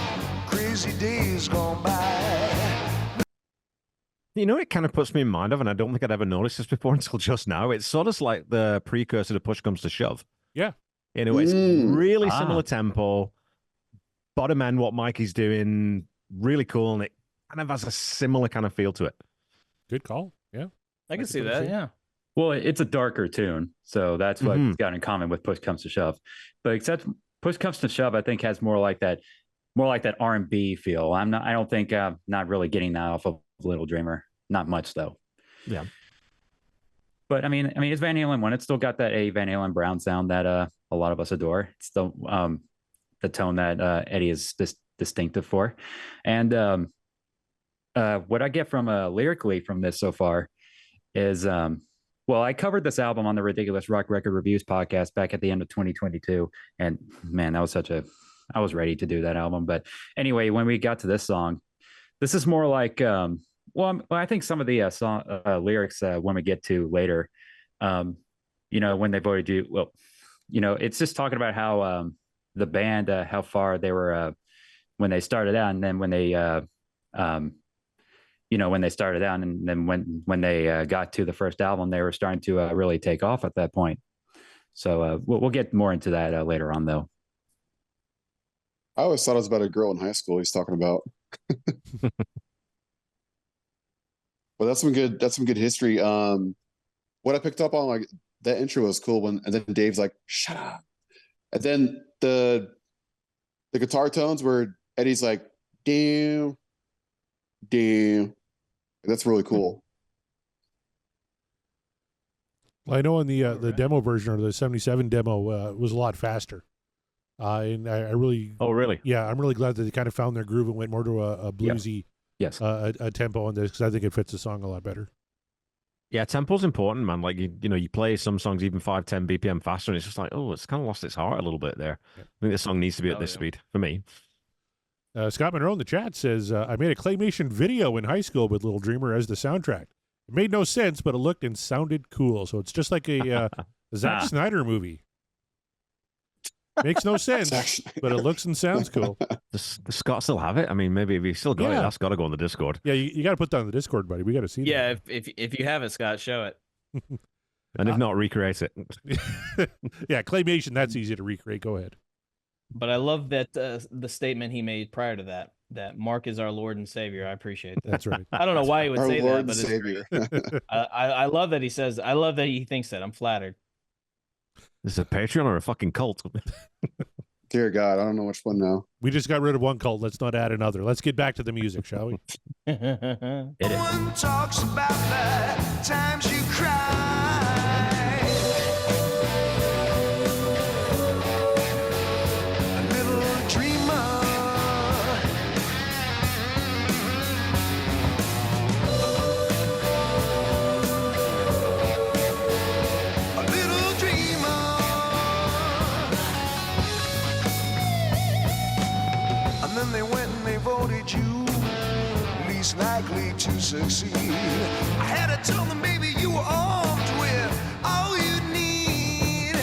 crazy days gone by. You know, it kind of puts me in mind of, and I don't think I'd ever noticed this before until just now. It's sort of like the precursor to Push Comes to Shove. Yeah. You know, it's really similar tempo. Bottom end, what Mikey's doing, really cool, and it kind of has a similar kind of feel to it. Good call. Yeah. I can see that. Yeah. Well, it's a darker tune, so that's what it's got in common with Push Comes to Shove. But except Push Comes to Shove, I think has more like that R&B feel. I don't think I'm not really getting that off of Little Dreamer. Not much though. Yeah. But I mean, it's Van Halen one. It's still got that Van Halen Brown sound that a lot of us adore. It's still the tone that Eddie is distinctive for. And what I get from lyrically from this so far is well, I covered this album on the Ridiculous Rock Record Reviews podcast back at the end of 2022, and man, that was I was ready to do that album. But anyway, when we got to this song, this is more like I think some of the song lyrics when we get to later, you know, when they voted you, well, you know, it's just talking about how the band how far they were when they started out, and then when they you know, when they started out, and then when they got to the first album, they were starting to really take off at that point. So we'll get more into that later on, though. I always thought it was about a girl in high school he's talking about. Well, that's some good history. What I picked up on, like, that intro was cool and then Dave's like, shut up. And then the guitar tones where Eddie's like, damn. That's really cool. Well, I know in the demo version or the 77 demo it was a lot faster. And I really... Oh, really? Yeah, I'm really glad that they kind of found their groove and went more to a bluesy a tempo on this, because I think it fits the song a lot better. Yeah, tempo's important, man. Like, you know, you play some songs even 5-10 BPM faster, and it's just like, oh, it's kind of lost its heart a little bit there. Yeah. I think the song needs to be at this speed for me. Scott Monroe in the chat says, I made a claymation video in high school with Little Dreamer as the soundtrack. It made no sense, but it looked and sounded cool. So it's just like a Zack Snyder movie. Makes no sense, but it looks and sounds cool. Does Scott still have it? I mean, maybe if he's still got it, that's got to go on the Discord. Yeah, you got to put that on the Discord, buddy. We got to see that. Yeah, if you have it, Scott, show it. And if not, recreate it. Yeah, claymation, that's easy to recreate. Go ahead. But I love that the statement he made prior to that Mark is our Lord and Savior. I appreciate that. That's right. I don't know why he would Our say Lord that, but and Savior. I love that he says. I love that he thinks that. I'm flattered. Is it a Patreon or a fucking cult? Dear God, I don't know which one now. We just got rid of one cult. Let's not add another. Let's get back to the music, shall we? No one talks about the times you cried. A little dreamer. A little dreamer. And then they went and they voted you least likely to succeed. I had to tell them, baby, you were armed with all you need.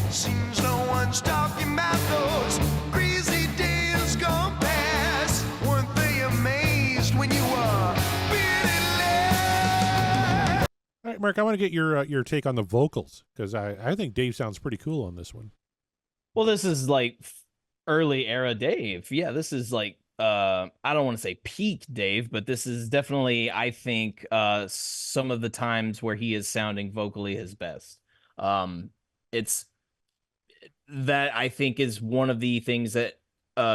Seems no one's talking about those crazy days gone past. Weren't they amazed when you were feeling? All right, Mark, I want to get your take on the vocals, because I think Dave sounds pretty cool on this one. Well, this is like early era Dave. Yeah, this is like I don't want to say peak Dave, but this is definitely, I think, some of the times where he is sounding vocally his best. It's that I think is one of the things that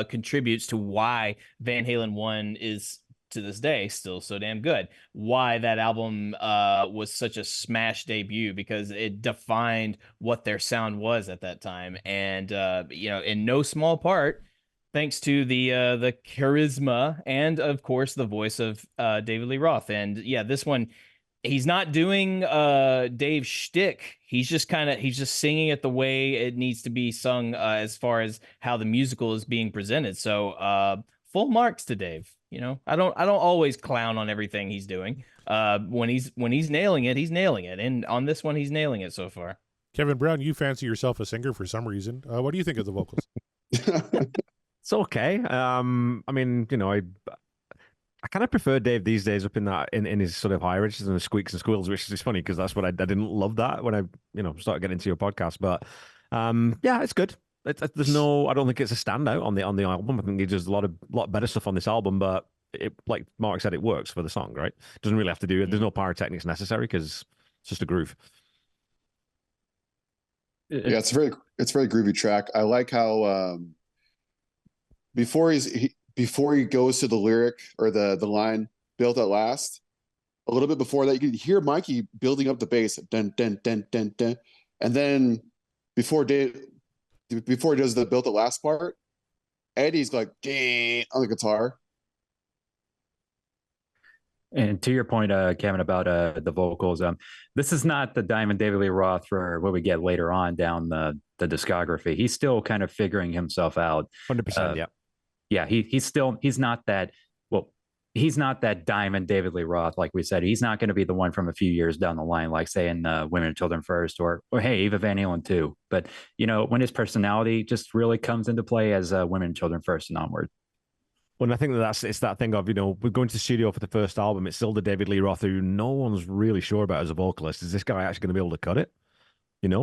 contributes to why Van Halen 1 is to this day still so damn good. Why that album was such a smash debut, because it defined what their sound was at that time, and in no small part thanks to the charisma and of course the voice of David Lee Roth. And yeah, this one, he's not doing Dave's shtick. He's just singing it the way it needs to be sung, as far as how the musical is being presented. So full marks to Dave. I don't always clown on everything he's doing. When he's nailing it, he's nailing it. And on this one, he's nailing it so far. Kevin Brown, you fancy yourself a singer for some reason. What do you think of the vocals? It's okay. I mean, I kind of prefer Dave these days up in that in his sort of high register and the squeaks and squeals, which is funny because that's what I didn't love that when I started getting into your podcast. But yeah, it's good. There's no, I don't think it's a standout on the album. I think he does a lot better stuff on this album, but like Mark said, it works for the song, right? It doesn't really have to do it. There's no pyrotechnics necessary because it's just a groove. Yeah, it's a very groovy track. I like how before he goes to the lyric or the line "built at last," a little bit before that, you can hear Mikey building up the bass, dun dun dun dun dun, and then before he does the "built at last" part, Eddie's like ding on the guitar. And to your point, Kevin, about the vocals, this is not the Diamond David Lee Roth for what we get later on down the discography. He's still kind of figuring himself out. 100%, yeah. Yeah, he's not that Diamond David Lee Roth, like we said. He's not going to be the one from a few years down the line, like saying Women and Children First or hey, Eva Van Halen too. But when his personality just really comes into play as Women and Children First and onward. Well, I think it's that thing of, we're going to the studio for the first album. It's still the David Lee Roth who no one's really sure about as a vocalist. Is this guy actually going to be able to cut it?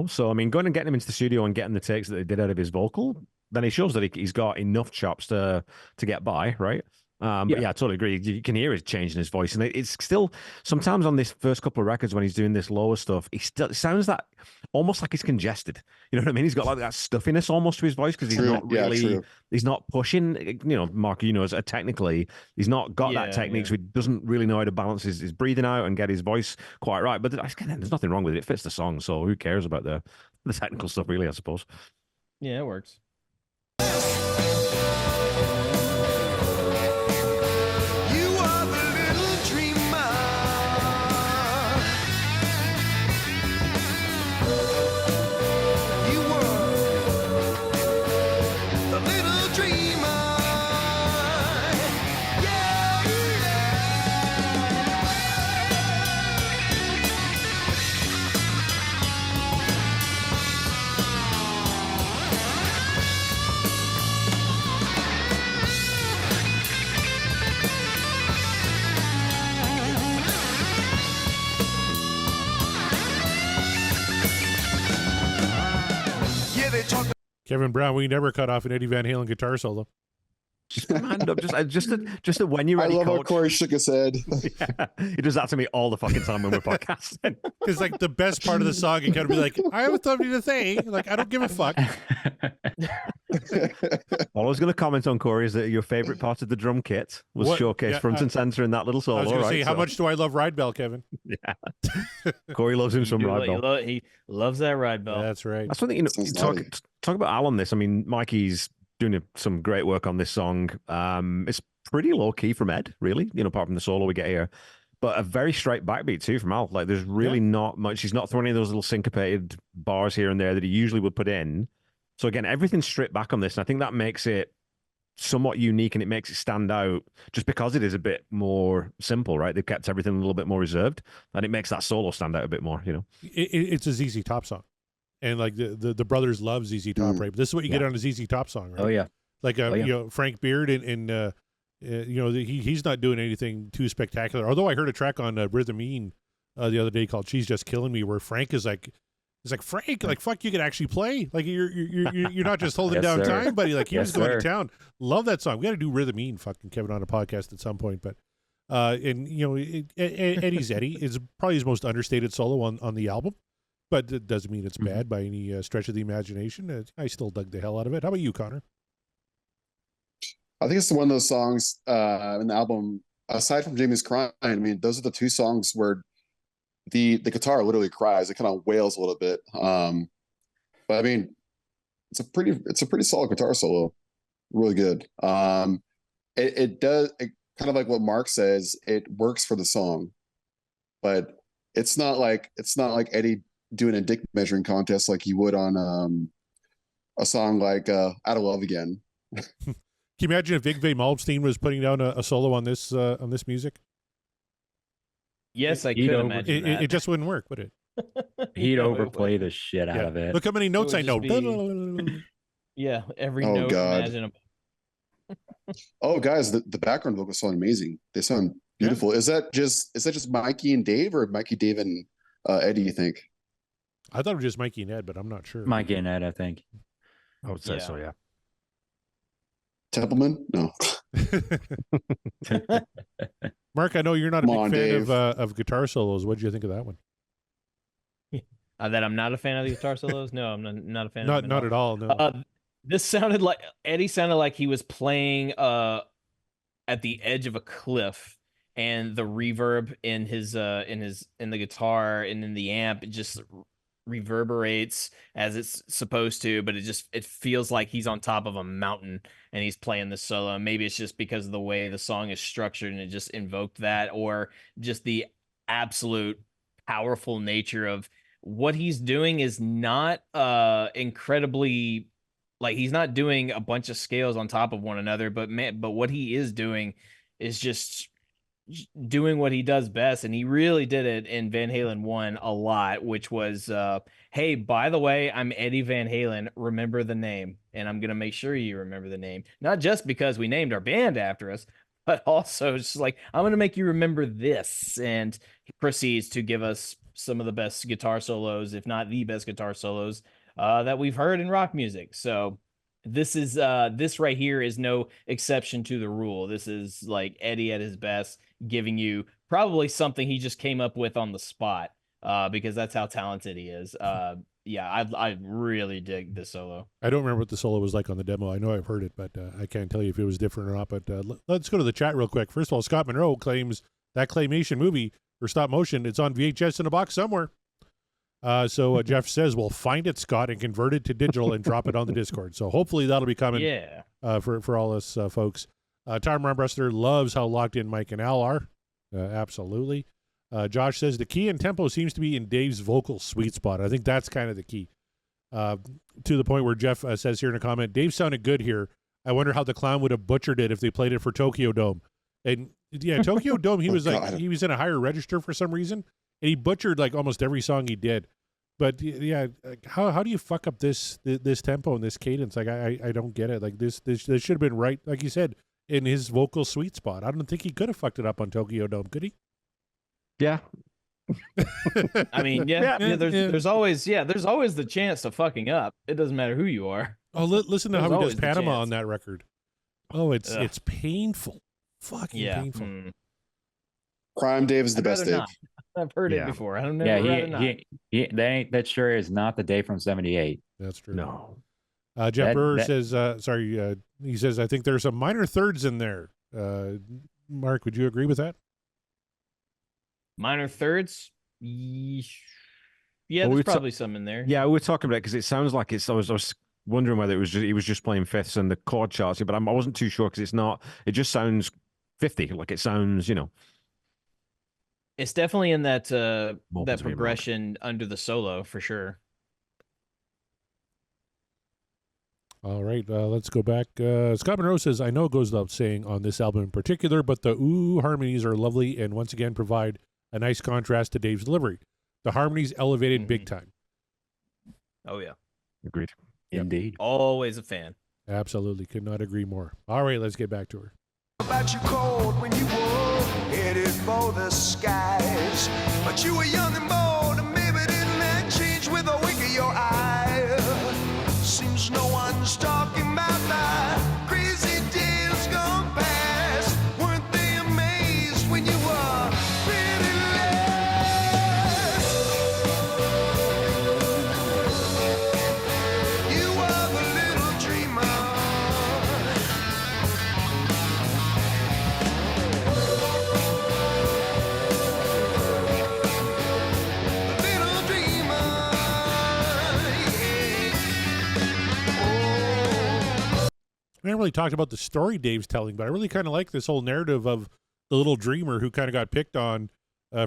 So, I mean, going and getting him into the studio and getting the takes that they did out of his vocal, then he shows that he's got enough chops to get by, right? But yeah, I totally agree. You can hear it changing his voice, and it's still sometimes on this first couple of records when he's doing this lower stuff, he still sounds that almost like he's congested. You know what I mean? He's got like that stuffiness almost to his voice because he's not really, he's not pushing. Mark, technically he's not got that technique, so he doesn't really know how to balance his breathing out and get his voice quite right. But there's nothing wrong with it. It fits the song, so who cares about the technical stuff, really? I suppose. Yeah, it works. Kevin Brown, we never cut off an Eddie Van Halen guitar solo. Just hand up, just when you're ready. I love how Corey shook his head. Yeah, he does that to me all the fucking time when we're podcasting. Because like the best part of the song, you kind of be like, I have something to say. Like, I don't give a fuck. All I was going to comment on, Corey, is that your favorite part of the drum kit was showcased front and center in that little solo. I was going to say, how much do I love Ride Bell, Kevin? Yeah, Corey loves him some Ride Bell. He loves that Ride Bell. That's right. That's one thing. Talk about Al on this. I mean, Mikey's doing some great work on this song. It's pretty low key from Ed, really. Apart from the solo we get here, but a very straight backbeat too from Al. Like, there's really not much. He's not throwing any of those little syncopated bars here and there that he usually would put in. So again, everything's stripped back on this, and I think that makes it somewhat unique, and it makes it stand out just because it is a bit more simple, right? They've kept everything a little bit more reserved, and it makes that solo stand out a bit more. It's a ZZ Top song. And like the brothers love ZZ Top, right? But this is what you get on a ZZ Top song, right? Oh yeah, like Frank Beard and he's not doing anything too spectacular. Although I heard a track on Rhythmine the other day called "She's Just Killing Me," where Frank is like, it's like, Frank, like, fuck, you can actually play. Like, you're not just holding down time, buddy. Like, he was going to town. Love that song. We got to do Rhythmine, fucking Kevin, on a podcast at some point. But Eddie's Eddie is probably his most understated solo on the album. But it doesn't mean it's bad by any stretch of the imagination. I still dug the hell out of it. How about you, Connor? I think it's one of those songs in the album aside from Jamie's crying, I mean, those are the two songs where the guitar literally cries. It kind of wails a little bit. But I mean, it's a pretty solid guitar solo. Really good. It does kind of like what Mark says, it works for the song, but it's not like Eddie doing a dick measuring contest like you would on a song like Out of Love Again. Can you imagine if Yngwie Malmsteen was putting down a solo on this music? Yes, I could imagine that. It just wouldn't work, would it? He'd overplay the shit out of it. Look how many notes I know. Yeah, every Oh, note God. imaginable. Oh, guys, the background vocals sound amazing. They sound beautiful. Is that just Mikey and Dave, or Mikey, Dave, and Eddie, you think? I thought it was just Mikey and Ed, but I'm not sure. Mikey and Ed, I think. I would say so, yeah. Templeman? No. Mark, I know you're not a Come big on, fan of guitar solos. What did you think of that one? That I'm not a fan of the guitar solos? No, I'm not a fan of them. Not at all. No. This sounded like Eddie sounded like he was playing at the edge of a cliff, and the reverb in the guitar and in the amp, it just reverberates as it's supposed to, but it feels like he's on top of a mountain and he's playing the solo. Maybe it's just because of the way the song is structured and it just invoked that, or just the absolute powerful nature of what he's doing is not incredibly, like, he's not doing a bunch of scales on top of one another, but what he is doing is just doing what he does best, and he really did it in Van Halen 1 a lot, which was hey, by the way, I'm Eddie Van Halen, remember the name, and I'm gonna make sure you remember the name, not just because we named our band after us, but also just like, I'm gonna make you remember this. And he proceeds to give us some of the best guitar solos, if not the best guitar solos that we've heard in rock music. So this right here is no exception to the rule. This is like Eddie at his best, giving you probably something he just came up with on the spot, because that's how talented he is. Yeah, I really dig this solo. I don't remember what the solo was like on the demo. I know I've heard it, but I can't tell you if it was different or not. But let's go to the chat real quick. First of all, Scott Monroe claims that claymation movie or stop motion, it's on VHS in a box somewhere. So Jeff says, well, find it, Scott, and convert it to digital and drop it on the Discord. So hopefully that'll be coming for all us folks. Tom Armbruster loves how locked in Mike and Al are. Absolutely. Josh says the key and tempo seems to be in Dave's vocal sweet spot. I think that's kind of the key. To the point where Jeff says here in a comment, Dave sounded good here. I wonder how the Clown would have butchered it if they played it for Tokyo Dome. And yeah, Tokyo Dome, he was he was in a higher register for some reason, and he butchered like almost every song he did. But yeah, how do you fuck up this tempo and this cadence? Like I don't get it. Like this should have been right, like you said, in his vocal sweet spot. I don't think he could have fucked it up on Tokyo Dome, could he? Yeah. I mean, there's always the chance of fucking up. It doesn't matter who you are. Oh, listen to how he does Panama on that record. Oh, it's painful. Fucking painful. Crime Dave is the best Dave. I've heard it before. I don't know. That sure is not the Dave from '78. That's true. No. Jeff Brewer says, he says, I think there's some minor thirds in there. Mark, would you agree with that? Minor thirds? Yeah, there's probably some in there. Yeah, we were talking about it because it sounds like I was wondering whether he was just playing fifths and the chord charts, but I wasn't too sure because it's not. It just sounds 50, like it sounds, It's definitely in that progression under the solo for sure. All right, let's go back. Scott Monroe says, I know it goes without saying on this album in particular, but the ooh harmonies are lovely and once again provide a nice contrast to Dave's delivery. The harmonies elevated big time. Oh, yeah. Agreed. Yep. Indeed. Always a fan. Absolutely. Could not agree more. All right, let's get back to her. About you cold when you were headed for the skies, but you were young and bold, and maybe didn't that change with a wink of your eye? Seems no one's talking about the crazy days gone past. Weren't they amazed when you were pitiless? You were the little dreamer. haven't really talked about the story Dave's telling, but I really kind of like this whole narrative of the little dreamer who kind of got picked on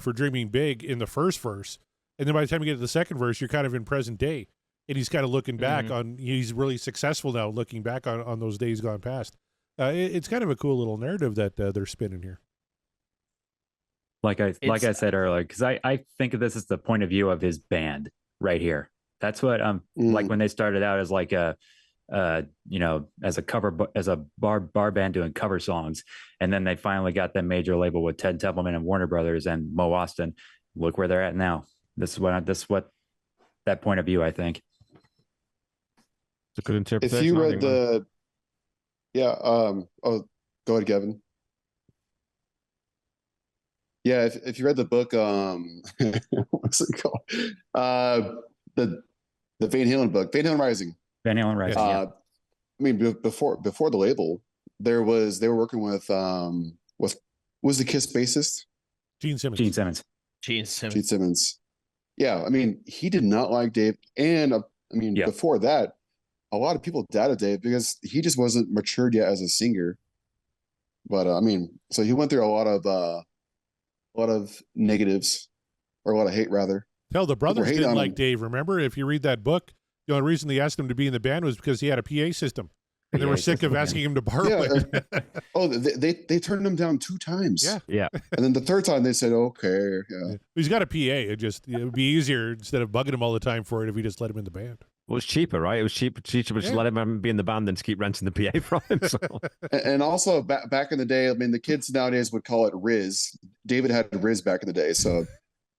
for dreaming big in the first verse. And then by the time you get to the second verse, you're kind of in present day. And he's kind of looking back on, he's really successful now, looking back on those days gone past. It's kind of a cool little narrative that they're spinning here. Like I said earlier, because I think of this as the point of view of his band right here. That's what like when they started out as like a as a bar band doing cover songs, and then they finally got that major label with Ted Templeman and Warner Brothers and Mo Austin. Look where they're at now. This is what that point of view, I think. It's a good interpretation. If you read the, go ahead, Kevin. Yeah, if you read the book, what's it called? The Van Halen book, Van Halen Rising. Van Halen Rising. I mean, before the label, they were working with was the Kiss bassist? Gene Simmons. Gene Simmons. Yeah, I mean, he did not like Dave, and before that, a lot of people doubted Dave because he just wasn't matured yet as a singer. But so he went through a lot of negatives, or a lot of hate rather. Hell, the brothers didn't like Dave. Remember, if you read that book, the only reason they asked him to be in the band was because he had a PA system. And they were sick of asking him to borrow it. They turned him down 2 times. Yeah. And then the third time they said, okay. Yeah. He's got a PA. It would be easier instead of bugging him all the time for it if we just let him in the band. Well, it was cheaper, right? It was cheaper to just let him be in the band than to keep renting the PA from him. So. And also back in the day, I mean, the kids nowadays would call it Riz. David had Riz back in the day. So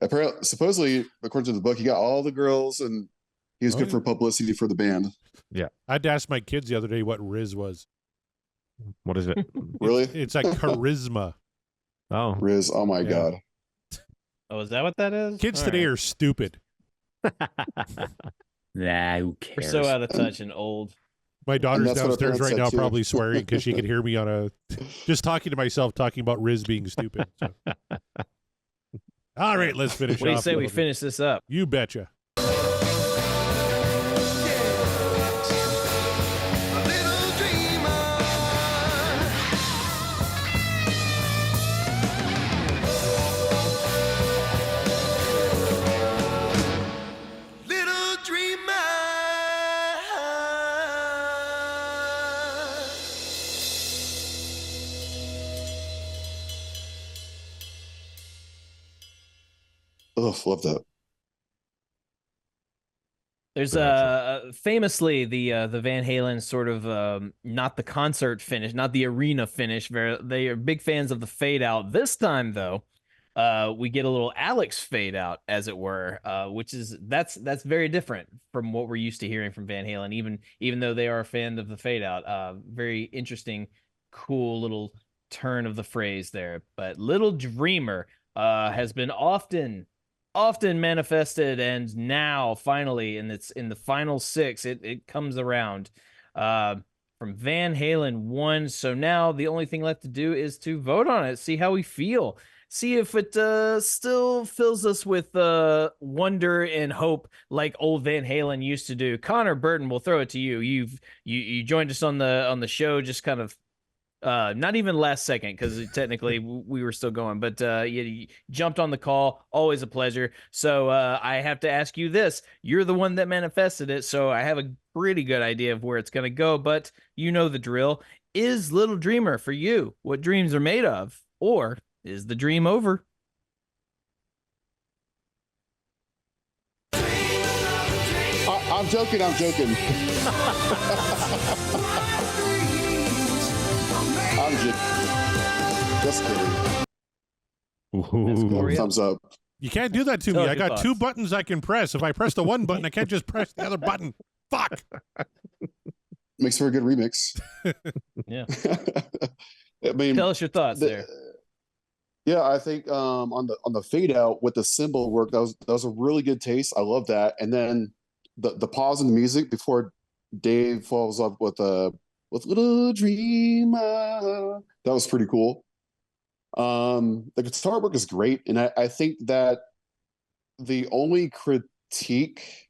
apparently, supposedly, according to the book, he got all the girls and he was good for publicity for the band. Yeah. I had to ask my kids the other day what Riz was. What is it? Really? It's like charisma. Oh. Riz. Oh, my God. Oh, is that what that is? Kids today are stupid. Nah, who cares? We're so out of touch and old. My daughter's that's what our downstairs right parents now said, too. probably swearing because she could hear me just talking to myself, talking about Riz being stupid. So. All right, let's finish What do you off say a we little bit. finish this up? You betcha. Oh, love that. There's famously the Van Halen sort of not the concert finish, not the arena finish. They are big fans of the fade out. This time though, we get a little Alex fade out, as it were, which is that's very different from what we're used to hearing from Van Halen. Even though they are a fan of the fade out, very interesting, cool little turn of the phrase there. But Little Dreamer has been often manifested, and now finally in the final 6 it comes around from Van Halen 1. So now the only thing left to do is to vote on it, see how we feel, see if it still fills us with wonder and hope like old Van Halen used to do. Connor Burton, we'll throw it to you. You joined us on the show, just kind of not even last second, because technically we were still going, but you jumped on the call. Always a pleasure. So I have to ask you this. You're the one that manifested it, so I have a pretty good idea of where it's going to go, but you know the drill. Is Little Dreamer for you what dreams are made of, or is the dream over? I'm joking. I'm just kidding. Ooh. Thumbs up. You can't do that to Tell me. us I your got 2 buttons I can press. If I press the one button, I can't just press the other button. Fuck. Makes for a good remix. Yeah. I mean, Tell us your thoughts there. Yeah, I think on the fade out with the cymbal work, that was a really good taste. I love that. And then the pause in the music before Dave falls up with Little Dreamer, that was pretty cool. The guitar work is great, and I think that the only critique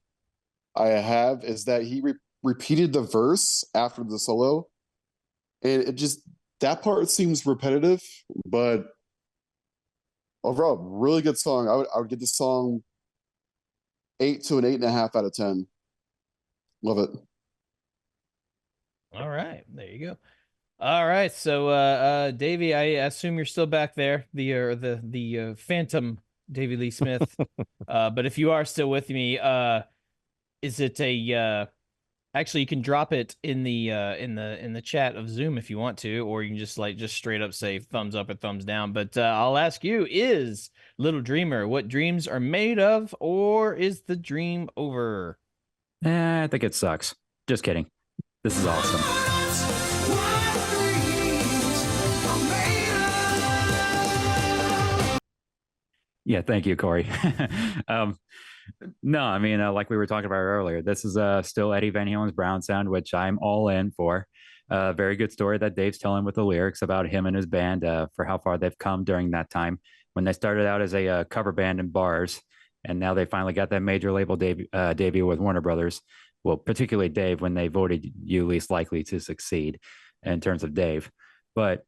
I have is that he repeated the verse after the solo, And it just, that part seems repetitive, but overall, really good song. I would give the song 8 to an 8.5 out of 10. Love it. All right, there you go. All right, so Davey, I assume you're still back there, the phantom Davey Lee Smith. But if you are still with me, is it a actually you can drop it in the chat of Zoom if you want to, or you can just straight up say thumbs up or thumbs down. But I'll ask you, is Little Dreamer what dreams are made of, or is the dream over? I think it sucks. Just kidding. This is awesome. Yeah, thank you, Corey. No, I mean, like we were talking about earlier, this is still Eddie Van Halen's Brown Sound, which I'm all in for. Very good story that Dave's telling with the lyrics about him and his band for how far they've come during that time when they started out as a cover band in bars, and now they finally got that major label debut with Warner Brothers. Well, particularly Dave, when they voted you least likely to succeed in terms of Dave. But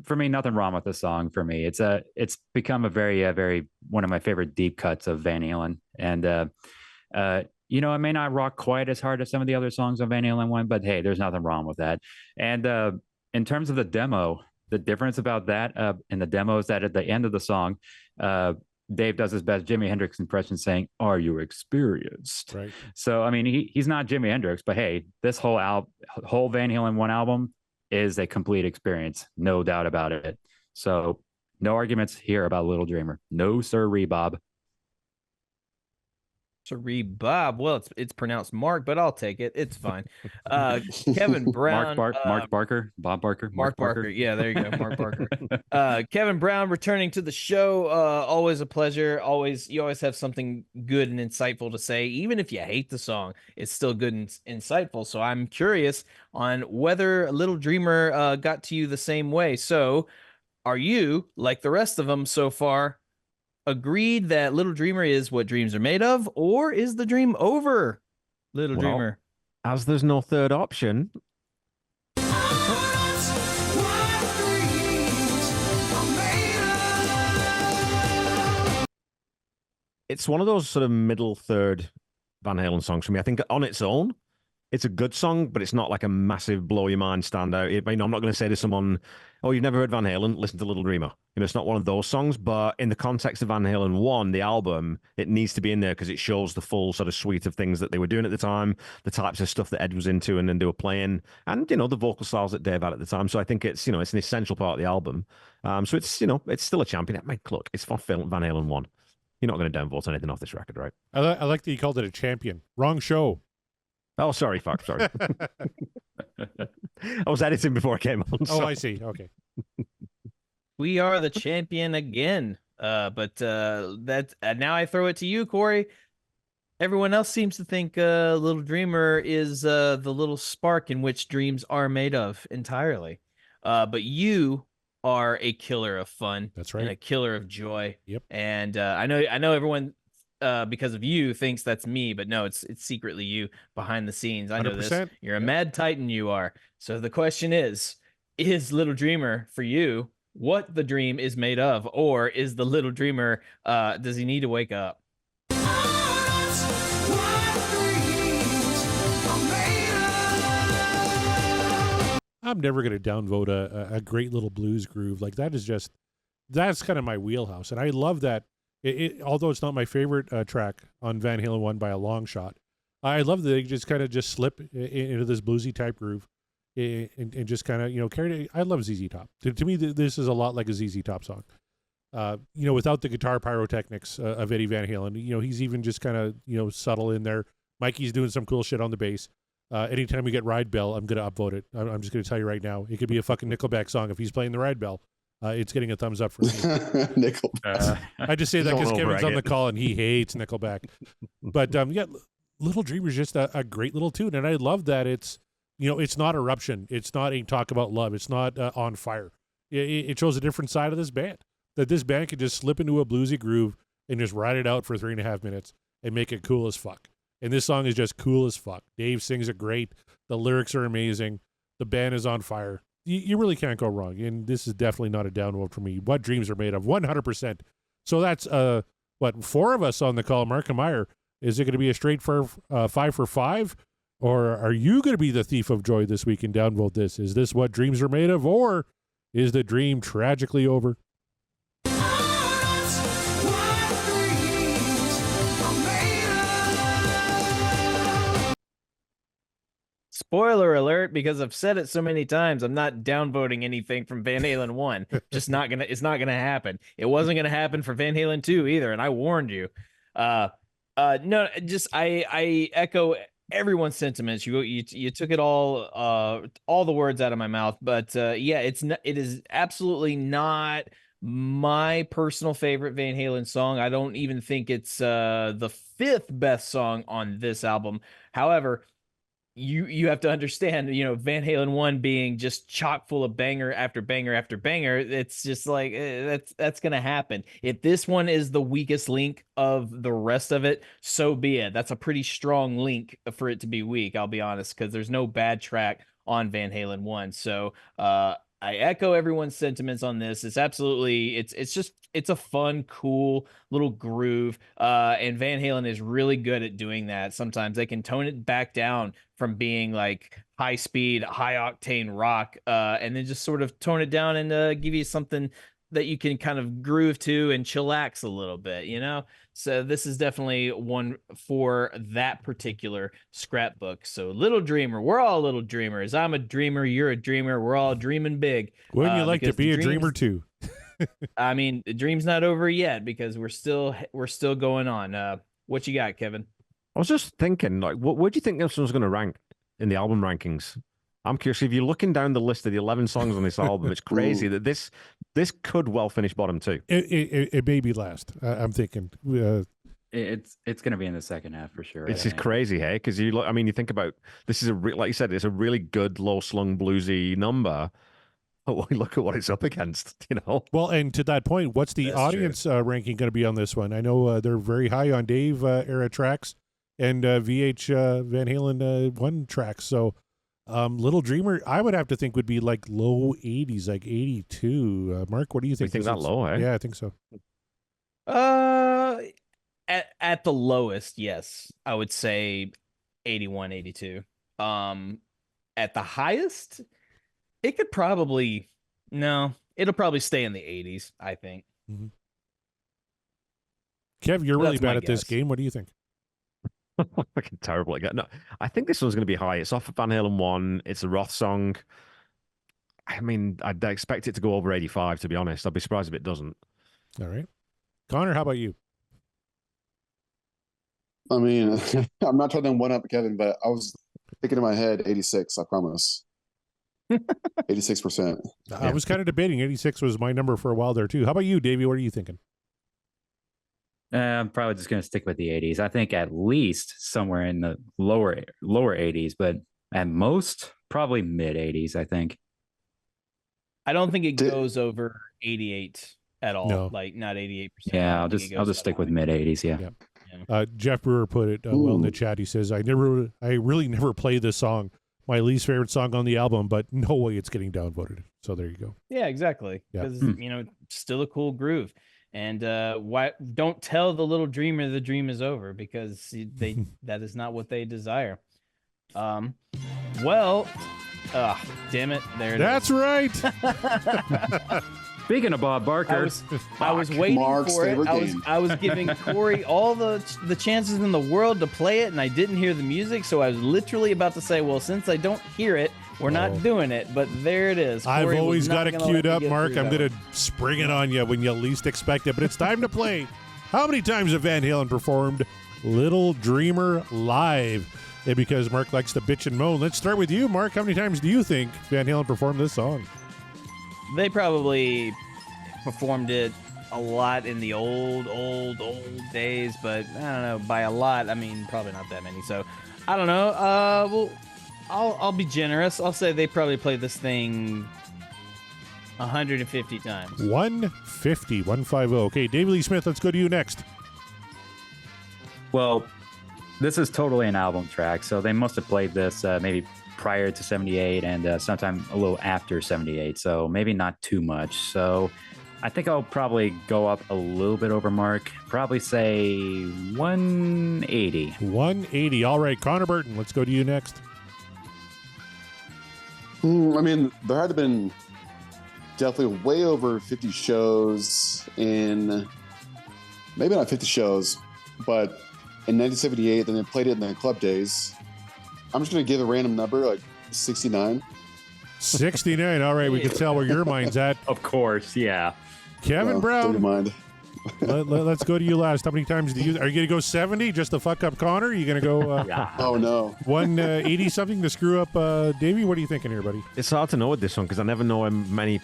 for me, nothing wrong with the song. For me, it's become a very one of my favorite deep cuts of Van Halen. And it may not rock quite as hard as some of the other songs on Van Halen one, but hey, there's nothing wrong with that. And in terms of the demo, the difference about that in the demo is that at the end of the song, Dave does his best Jimi Hendrix impression saying, "Are you experienced?" Right. So I mean, he's not Jimi Hendrix, but hey, this whole Van Halen one album is a complete experience, no doubt about it. So no arguments here about Little Dreamer. No sir, Bob. Sorry, Bob. Well, it's pronounced Mark, but I'll take it. It's fine. Kevin Brown, Mark Barker, Bob Barker, Mark Barker. Yeah, there you go, Mark Barker. Kevin Brown returning to the show. Always a pleasure. You always have something good and insightful to say, even if you hate the song. It's still good and insightful. So I'm curious on whether Little Dreamer got to you the same way. So, are you like the rest of them so far? Agreed that Little Dreamer is what dreams are made of, or is the dream over, Little Dreamer? As there's no third option. It's one of those sort of middle third Van Halen songs for me. I think on its own, it's a good song, but it's not like a massive blow your mind standout. I'm not going to say to someone, "Oh, you've never heard Van Halen? Listen to Little Dreamer." It's not one of those songs, but in the context of Van Halen 1, the album, it needs to be in there because it shows the full sort of suite of things that they were doing at the time, the types of stuff that Ed was into and then they were playing, and, the vocal styles that Dave had at the time. So I think it's, it's an essential part of the album. So it's, it's still a champion. I mean, look, it's Van Halen 1. You're not going to downvote anything off this record, right? I like that you called it a champion. Wrong show. Oh, sorry, fuck, sorry. I was editing before I came on. Oh, I see. Okay. We are the champion again. But now I throw it to you, Corey. Everyone else seems to think Little Dreamer is the little spark in which dreams are made of entirely. But you are a killer of fun. That's right. And a killer of joy. Yep. And I know everyone because of you thinks that's me, but no, it's secretly you behind the scenes. I know 100%. This. You're a mad titan, you are. So the question is Little Dreamer for you what the dream is made of, or is the Little Dreamer does he need to wake up? I'm never going to downvote a great little blues groove. Like that's kind of my wheelhouse. And I love that. Although it's not my favorite track on Van Halen 1 by a long shot, I love that they just kind of slip into this bluesy type groove and just kind of, carry it. I love ZZ Top. To me, this is a lot like a ZZ Top song. Without the guitar pyrotechnics of Eddie Van Halen, he's even just kind of, subtle in there. Mikey's doing some cool shit on the bass. Anytime we get Ride Bell, I'm going to upvote it. I'm just going to tell you right now, it could be a fucking Nickelback song. If he's playing the Ride Bell, it's getting a thumbs up for me. Nickelback. I just say that because Kevin's on the call and he hates Nickelback. But Little Dreamer's just a great little tune. And I love that it's not Eruption. It's not Ain't Talk About Love. It's not On Fire. It shows a different side of this band. That this band could just slip into a bluesy groove and just ride it out for 3.5 minutes and make it cool as fuck. And this song is just cool as fuck. Dave sings it great. The lyrics are amazing. The band is on fire. You really can't go wrong. And this is definitely not a downvote for me. What Dreams Are Made Of, 100%. So that's, 4 of us on the call, Mark and Meyer. Is it going to be a straight 5 for 5? Or are you going to be the thief of joy this week and downvote this? Is this what dreams are made of? Or is the dream tragically over? Spoiler alert, because I've said it so many times, I'm not downvoting anything from Van Halen 1. It's not gonna happen. It wasn't gonna happen for Van Halen 2 either, and I warned you. No, just I echo everyone's sentiments. You took it all the words out of my mouth, but yeah, it is absolutely not my personal favorite Van Halen song. I don't even think it's the 5th best song on this album. However, you have to understand, Van Halen 1 being just chock full of banger after banger after banger. It's just like that's gonna happen. If this one is the weakest link of the rest of it, so be it. That's a pretty strong link for it to be weak, I'll be honest, because there's no bad track on Van Halen 1. So I echo everyone's sentiments on this. It's absolutely, it's a fun, cool little groove. And Van Halen is really good at doing that. Sometimes they can tone it back down from being like high speed, high octane rock, and then just sort of tone it down and give you something that you can kind of groove to and chillax a little bit, So this is definitely one for that particular scrapbook. So Little Dreamer, we're all little dreamers. I'm a dreamer, you're a dreamer, we're all dreaming big. Wouldn't you like to be a dreamer too? I mean, the dream's not over yet because we're still going on. What you got, Kevin? I was just thinking, like, where do you think this one's going to rank in the album rankings? I'm curious. If you're looking down the list of the 11 songs on this album, it's crazy that this could well finish bottom 2. It may be last. I'm thinking. It's going to be in the second half for sure. It's just crazy, hey? Because you think about this is like you said, it's a really good low slung bluesy number. But look at what it's up against, Well, and to that point, what's the audience ranking going to be on this one? I know they're very high on Dave era tracks and VH Van Halen 1 tracks. So Little Dreamer, I would have to think would be like low 80s, like 82. Mark, what do you think? You think that low, eh? Yeah, I think so. At the lowest, yes, I would say 81, 82. At the highest, it could probably it'll probably stay in the 80s, I think. Mm-hmm. Kev, you're really bad at this game. What do you think? Fucking terrible again. No, I think this one's going to be high. It's off of Van Halen 1. It's a Roth song. I mean, I'd expect it to go over 85, to be honest. I'd be surprised if it doesn't. All right. Connor, how about you? I mean, I'm not trying to one up Kevin, but I was thinking in my head 86, I promise. 86%. I was kind of debating. 86 was my number for a while there, too. How about you, Davey? What are you thinking? I'm probably just going to stick with the 80s. I think at least somewhere in the lower 80s, but at most probably mid 80s, I think. I don't think it goes over 88 at all. No. Like not 88%. Yeah, I'll just stick with mid 80s. Yeah. Jeff Brewer put it well in the chat. He says, I really never play this song. My least favorite song on the album, but no way it's getting downvoted. So there you go. Yeah, exactly. Because still a cool groove. And why don't tell the little dreamer the dream is over, because that is not what they desire. Well, damn it, there it That's is. right. Speaking of Bob Barker, I was waiting Mark's for it. favorite game. I was giving Corey all the chances in the world to play it, and I didn't hear the music, so I was literally about to say, well, since I don't hear it, we're not doing it. But there it is. I've Corey always got it queued up, Mark. I'm going to to spring it on you when you least expect it, but it's time to play. How many times have Van Halen performed Little Dreamer live? And because Mark likes to bitch and moan, let's start with you, Mark. How many times do you think Van Halen performed this song? They probably performed it a lot in the old days, but I don't know, by a lot, I mean probably not that many. So I don't know. Well, I'll be generous. I'll say they probably played this thing 150 times. 150. Okay, David Lee Smith, let's go to you next. well, this is totally an album track, so they must have played this maybe prior to 78 and sometime a little after 78. So maybe not too much. So I think I'll probably go up a little bit over Mark. Probably say 180. 180. All right, Connor Burton, let's go to you next. I mean, there had to been definitely way over 50 shows in, maybe not 50 shows, but in 1978, then they played it in the club days. I'm just going to give a random number, like 69. 69. All right, we can tell where your mind's at. Of course, yeah. Kevin Dirty Brown, mind. let's go to you last. How many times are you going to go 70 just to fuck up Connor? Are you going to go Oh, no. 180 something to screw up Davey? What are you thinking here, buddy? It's hard to know with this one because I never know how many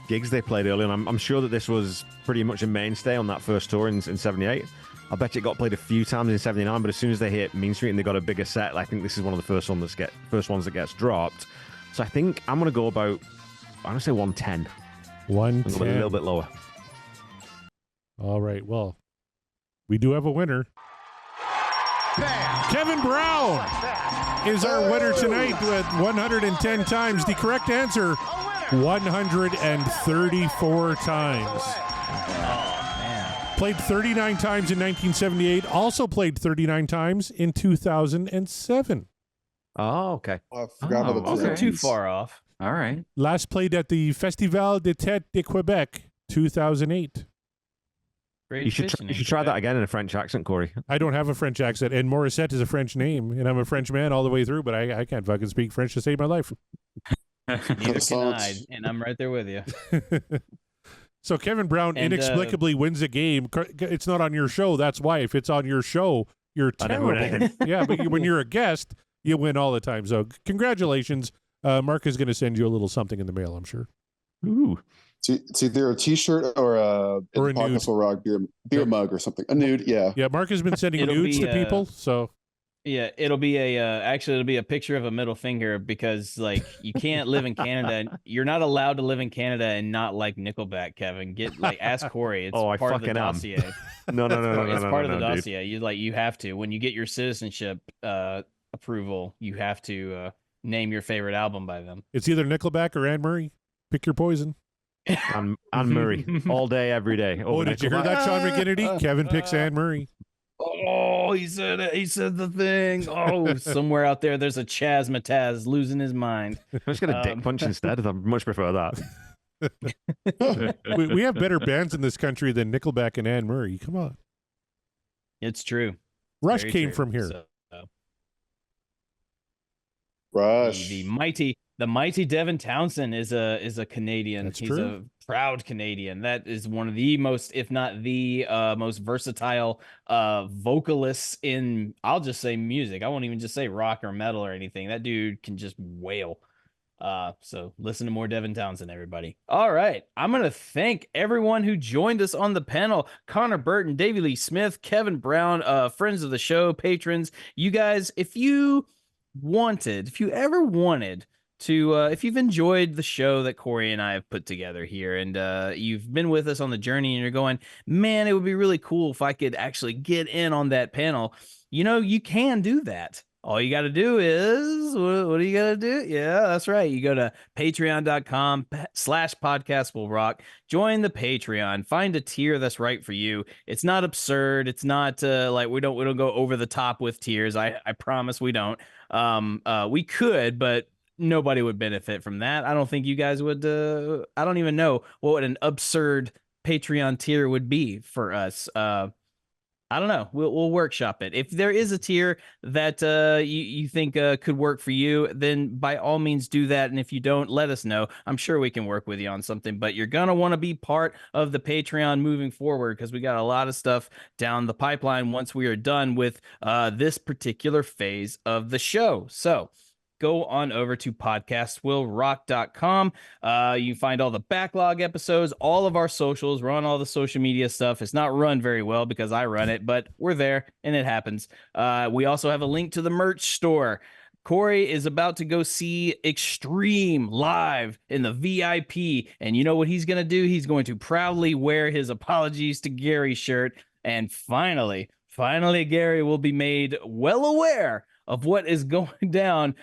gigs they played earlier, and I'm sure that this was pretty much a mainstay on that first tour in 78. I bet you it got played a few times in 79, but as soon as they hit Mean Street and they got a bigger set, I think this is one of the first ones that gets dropped. So I think I'm going to go about, I'm going to say 110. 110. A little bit lower. All right, well, we do have a winner. Kevin Brown is our winner tonight with 110 times. The correct answer, 134 times. Played 39 times in 1978. Also played 39 times in 2007. Oh, okay. Oh, I forgot about the okay. Wasn't too far off. All right. Last played at the Festival de Tête de Quebec, 2008. Great You should try that again in a French accent, Corey. I don't have a French accent, and Morissette is a French name, and I'm a French man all the way through, but I can't fucking speak French to save my life. Neither can I, and I'm right there with you. So Kevin Brown And, inexplicably wins a game. It's not on your show. That's why. If it's on your show, you're I never win terrible. anything. Yeah, but when you're a guest, you win all the time. So congratulations. Mark is going to send you a little something in the mail, I'm sure. Ooh. It's either a T-shirt or a Or a nude. Podcast Will Rock beer mug or something. A nude, yeah. Yeah, Mark has been sending It'll nudes be, to people. So Yeah, it'll be a picture of a middle finger because like you can't live in Canada. You're not allowed to live in Canada and not like Nickelback, Kevin. Ask Corey. It's I part of the fucking am. dossier. No, It's part of the dude. dossier. You have to when you get your citizenship approval, you have to name your favorite album by them. it's either Nickelback or Anne Murray. Pick your poison. And Murray all day, every day. Oh, did you hear that, Sean McGinnity? Kevin picks Anne Murray. Oh, he said it. He said the thing. Oh, somewhere out there, there's a Chaz Mataz losing his mind. I'm just going to dick punch instead. I much prefer that. we have better bands in this country than Nickelback and Anne Murray. Come on. It's true. Rush Very came true. from here. So, Rush. the mighty Devin Townsend is a Canadian. That's He's true. a proud Canadian. That is one of the most, if not the most versatile vocalists in, I'll just say music. I won't even just say rock or metal or anything. That dude can just wail. So listen to more Devin Townsend, everybody. All right. I'm going to thank everyone who joined us on the panel. Connor Burton, Davey Lee Smith, Kevin Brown, friends of the show, patrons. You guys, if you ever wanted to, if you've enjoyed the show that Corey and I have put together here and you've been with us on the journey and you're going, man, it would be really cool if I could actually get in on that panel. You can do that. All you got to do is, what do you got to do? Yeah, that's right. You go to patreon.com/podcast will rock. Join the Patreon. Find a tier that's right for you. It's not absurd. It's not like we don't go over the top with tiers. I promise we don't. We could, but nobody would benefit from that. I don't think you guys would. I don't even know what an absurd Patreon tier would be for us. I don't know. We'll workshop it. If there is a tier that you think could work for you, then by all means do that. And if you don't, let us know. I'm sure we can work with you on something. But you're gonna want to be part of the Patreon moving forward because we got a lot of stuff down the pipeline once we are done with this particular phase of the show. So go on over to podcastwillrock.com. You find all the backlog episodes, all of our socials. We're on all the social media stuff. It's not run very well because I run it, but we're there and it happens. We also have a link to the merch store. Corey is about to go see Extreme live in the VIP. And you know what he's going to do? He's going to proudly wear his Apologies to Gary shirt. And finally, Gary will be made well aware of what is going down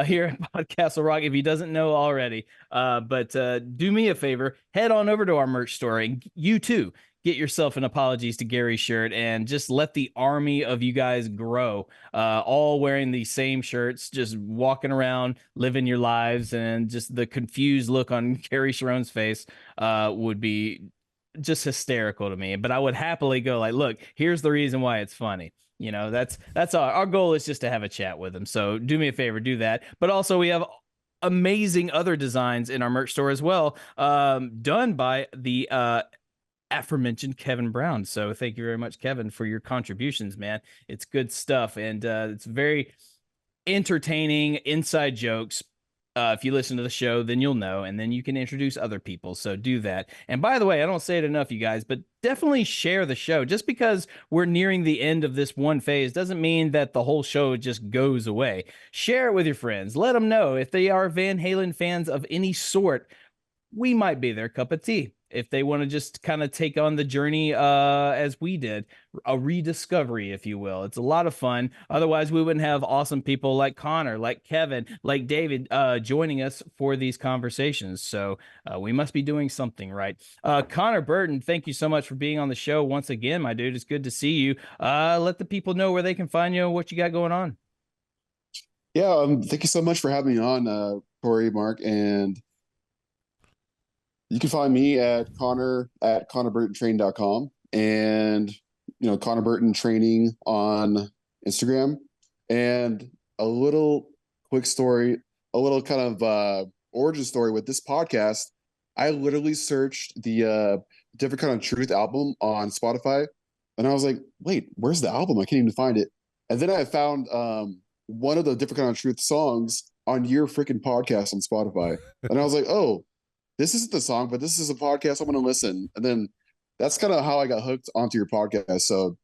here at Podcastle Rock if he doesn't know already. But do me a favor, head on over to our merch store, and you too get yourself an Apologies to Gary shirt, and just let the army of you guys grow, all wearing the same shirts, just walking around, living your lives, and just the confused look on Gary Sharon's face would be just hysterical to me. But I would happily go like, look, here's the reason why it's funny. You know, that's our goal is just to have a chat with him. So do me a favor, do that. But also we have amazing other designs in our merch store as well, done by the aforementioned Kevin Brown. So thank you very much, Kevin, for your contributions, man. It's good stuff, and it's very entertaining inside jokes. If you listen to the show, then you'll know, and then you can introduce other people. So do that. And by the way, I don't say it enough, you guys, but definitely share the show. Just because we're nearing the end of this one phase doesn't mean that the whole show just goes away. Share it with your friends. Let them know if they are Van Halen fans of any sort. We might be their cup of tea if they want to just kind of take on the journey as we did, a rediscovery, if you will. It's a lot of fun. Otherwise, we wouldn't have awesome people like Connor, like Kevin, like David joining us for these conversations. So we must be doing something right. Connor Burton, thank you so much for being on the show once again, my dude. It's good to see you. Let the people know where they can find you and what you got going on. Yeah, thank you so much for having me on, Corey, Mark, and you can find me at connorburtontraining.com and, Connor Burton Training on Instagram. And a little quick story, a little kind of origin story with this podcast. I literally searched the Different Kind of Truth album on Spotify, and I was like, wait, where's the album? I can't even find it. And then I found one of the Different Kind of Truth songs on your freaking podcast on Spotify. And I was like, oh, this isn't the song, but this is a podcast. I'm going to listen. And then that's kind of how I got hooked onto your podcast. So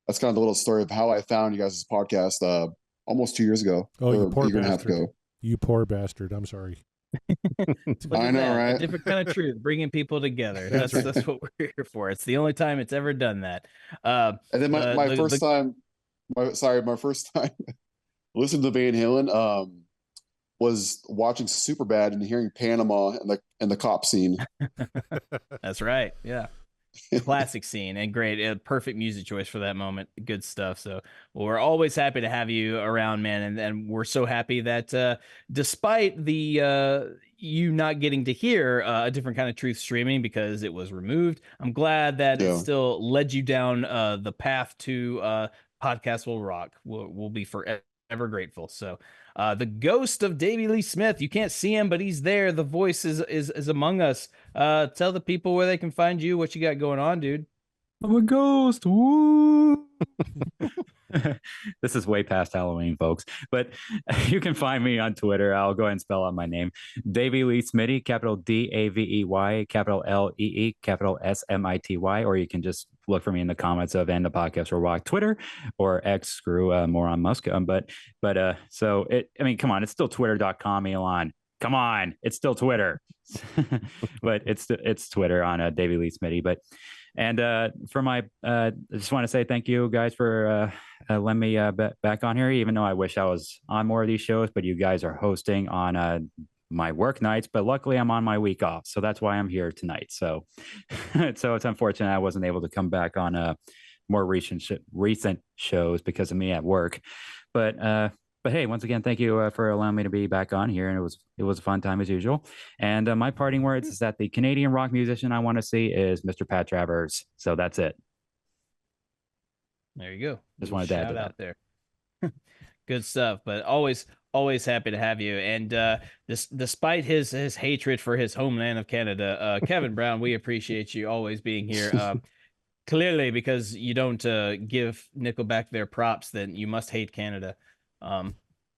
that's kind of the little story of how I found you guys' podcast almost 2 years ago. Oh, you poor a year and a half bastard. ago. You poor bastard. I'm sorry. I know, right? A different kind of truth, bringing people together. That's what we're here for. It's the only time it's ever done that. And then my first time listening to Van Halen, was watching Superbad and hearing Panama and the cop scene. That's right. Yeah. Classic scene and great. A perfect music choice for that moment. Good stuff. So we're always happy to have you around, man. And we're so happy that despite the you not getting to hear A Different Kind of Truth streaming because it was removed, I'm glad that it still led you down the path to Podcast Will Rock. We'll be forever grateful. So the ghost of Davey Lee Smith, you can't see him, but he's there. The voice is among us. Tell the people where they can find you, what you got going on, dude. I'm a ghost. Woo! This is way past Halloween, folks. But you can find me on Twitter. I'll go ahead and spell out my name. Davey Lee Smitty, capital D-A-V-E-Y, capital L-E-E, capital S-M-I-T-Y. Or you can just look for me in the comments of And the Podcast or Rock Twitter or X, screw more on Musk. So come on, it's still twitter.com, Elon. Come on, it's still Twitter. But it's Twitter on Davey Lee Smitty. And for my, I just want to say thank you guys for letting me back on here, even though I wish I was on more of these shows, but you guys are hosting on my work nights, but luckily I'm on my week off. So that's why I'm here tonight. So, so it's unfortunate I wasn't able to come back on more recent shows because of me at work. But hey, once again, thank you for allowing me to be back on here. And it was a fun time as usual. And my parting words is that the Canadian rock musician I want to see is Mr. Pat Travers. So that's it. There you go. Just wanted to add Shout that. out there. Good stuff. But always happy to have you. And despite his hatred for his homeland of Canada, Kevin Brown, we appreciate you always being here. Clearly, because you don't give Nickelback their props, then you must hate Canada.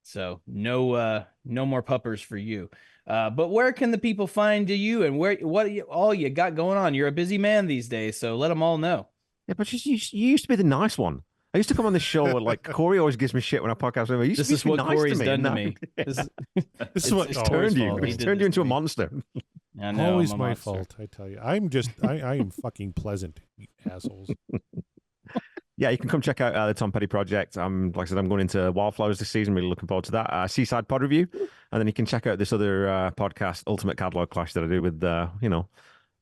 So no more puppers for you. But where can the people find you, and what you got going on? You're a busy man these days, so let them all know. Yeah, but you used to be the nice one. I used to come on this show and like Corey always gives me shit when I podcast. This is what Corey's done to me. This is what turned you. He's turned you into a monster. I know, always I'm a my monster. fault. I tell you, I am fucking pleasant, you assholes. yeah, you can come check out the Tom Petty project. Like I said, I'm going into Wildflowers this season. Really looking forward to that. Seaside Pod Review, and then you can check out this other podcast, Ultimate Catalog Clash, that I do with the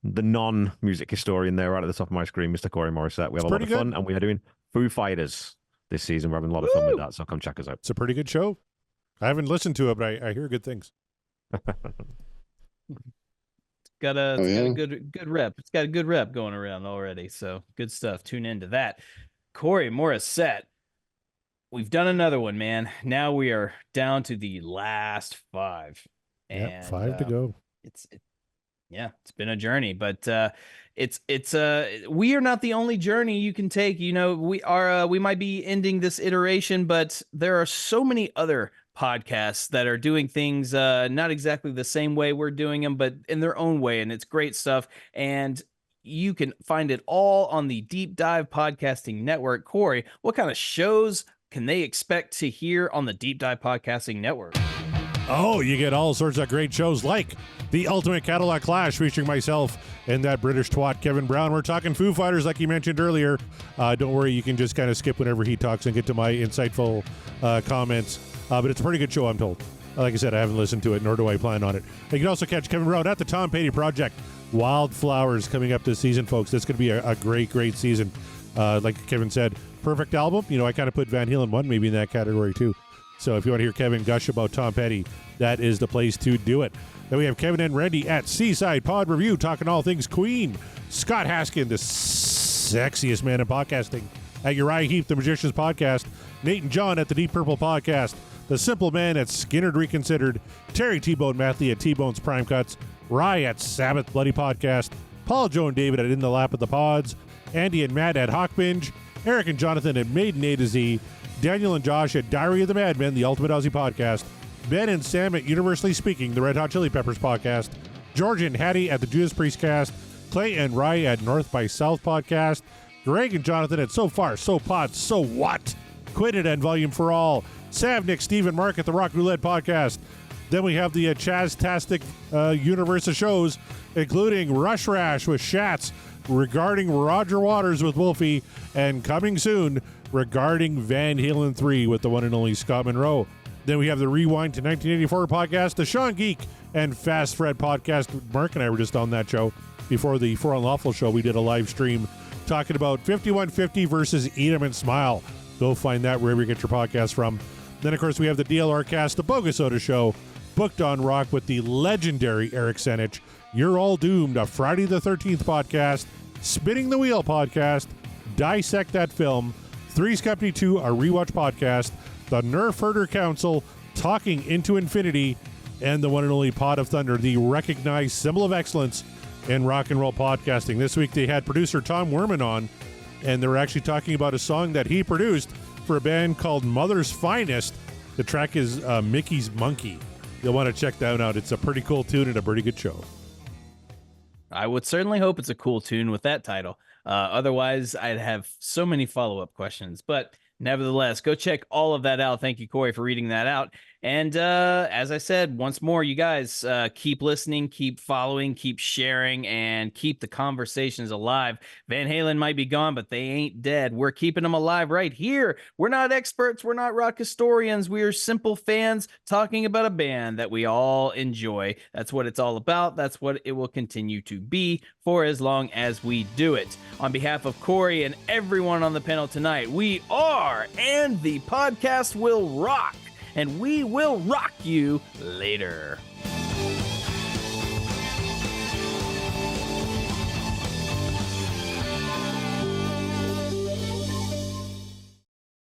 non-music historian there right at the top of my screen, Mr. Corey Morissette. We have a lot of fun, and we are doing Foo Fighters this season. We're having a lot of fun with that, so come check us out. It's a pretty good show. I haven't listened to it, but I hear good things. Got a good rep. It's got a good rep going around already. So good stuff. Tune into that. Corey Morissette. We've done another one, man. Now we are down to the last 5. And 5 to go. It's been a journey, but we are not the only journey you can take. We might be ending this iteration, but there are so many other podcasts that are doing things not exactly the same way we're doing them, but in their own way, and it's great stuff. And you can find it all on the Deep Dive Podcasting Network. Corey, what kind of shows can they expect to hear on the Deep Dive Podcasting Network? Oh, you get all sorts of great shows like the Ultimate Catalog Clash featuring myself and that British twat Kevin Brown. We're talking Foo Fighters like you mentioned earlier. Don't worry, you can just kind of skip whenever he talks and get to my insightful comments. But it's a pretty good show, I'm told. Like I said, I haven't listened to it, nor do I plan on it. You can also catch Kevin Brown at the Tom Petty Project. Wildflowers coming up this season, folks. That's going to be a great, great season. Like Kevin said, perfect album. I kind of put Van Halen 1 maybe in that category too. So if you want to hear Kevin gush about Tom Petty, that is the place to do it. Then we have Kevin and Randy at Seaside Pod Review, talking all things Queen. Scott Haskin, the sexiest man in podcasting, at Uriah Heep, the Magicians Podcast. Nate and John at the Deep Purple Podcast. The Simple Man at Skinnered Reconsidered. Terry T-Bone Mathley at T-Bone's Prime Cuts. Rye at Sabbath Bloody Podcast. Paul, Joe, and David at In the Lap of the Pods. Andy and Matt at Hawk Binge. Eric and Jonathan at Maiden A to Z. Daniel and Josh at Diary of the Madmen, the Ultimate Aussie Podcast. Ben and Sam at Universally Speaking, the Red Hot Chili Peppers Podcast. George and Hattie at the Judas Priest Cast. Clay and Rye at North by South Podcast. Greg and Jonathan at So Far, So Pod, So What? Quit It and Volume for All. Sav, Nick, Steve, and Mark at the Rock Roulette Podcast. Then we have the Chaz-tastic universe of shows, including Rush Rash with Shats, regarding Roger Waters with Wolfie, and coming soon regarding Van Halen 3 with the one and only Scott Monroe. Then we have the Rewind to 1984 podcast, the Sean Geek and Fast Fred podcast. Mark and I were just on that show before the For Unlawful show. We did a live stream talking about 5150 versus Eat 'em and Smile. Go find that wherever you get your podcast from. Then, of course, we have the DLR cast, the Bogus Soda Show, Booked on Rock with the legendary Eric Senich, You're All Doomed, a Friday the 13th podcast, Spinning the Wheel podcast, Dissect That Film, Three's Company 2, a rewatch podcast, the Nerf Herder Council, Talking Into Infinity, and the one and only Pod of Thunder, the recognized symbol of excellence in rock and roll podcasting. This week they had producer Tom Werman on, and they were actually talking about a song that he produced for a band called Mother's Finest. The track is Mickey's Monkey. You'll want to check that out. It's a pretty cool tune and a pretty good show. I would certainly hope it's a cool tune with that title. Otherwise, I'd have so many follow-up questions. But nevertheless, go check all of that out. Thank you, Corey, for reading that out. And as I said, once more, you guys keep listening, keep following, keep sharing, and keep the conversations alive. Van Halen might be gone, but they ain't dead. We're keeping them alive right here. We're not experts. We're not rock historians. We are simple fans talking about a band that we all enjoy. That's what it's all about. That's what it will continue to be for as long as we do it. On behalf of Corey and everyone on the panel tonight, we are, and the podcast will rock. And we will rock you later.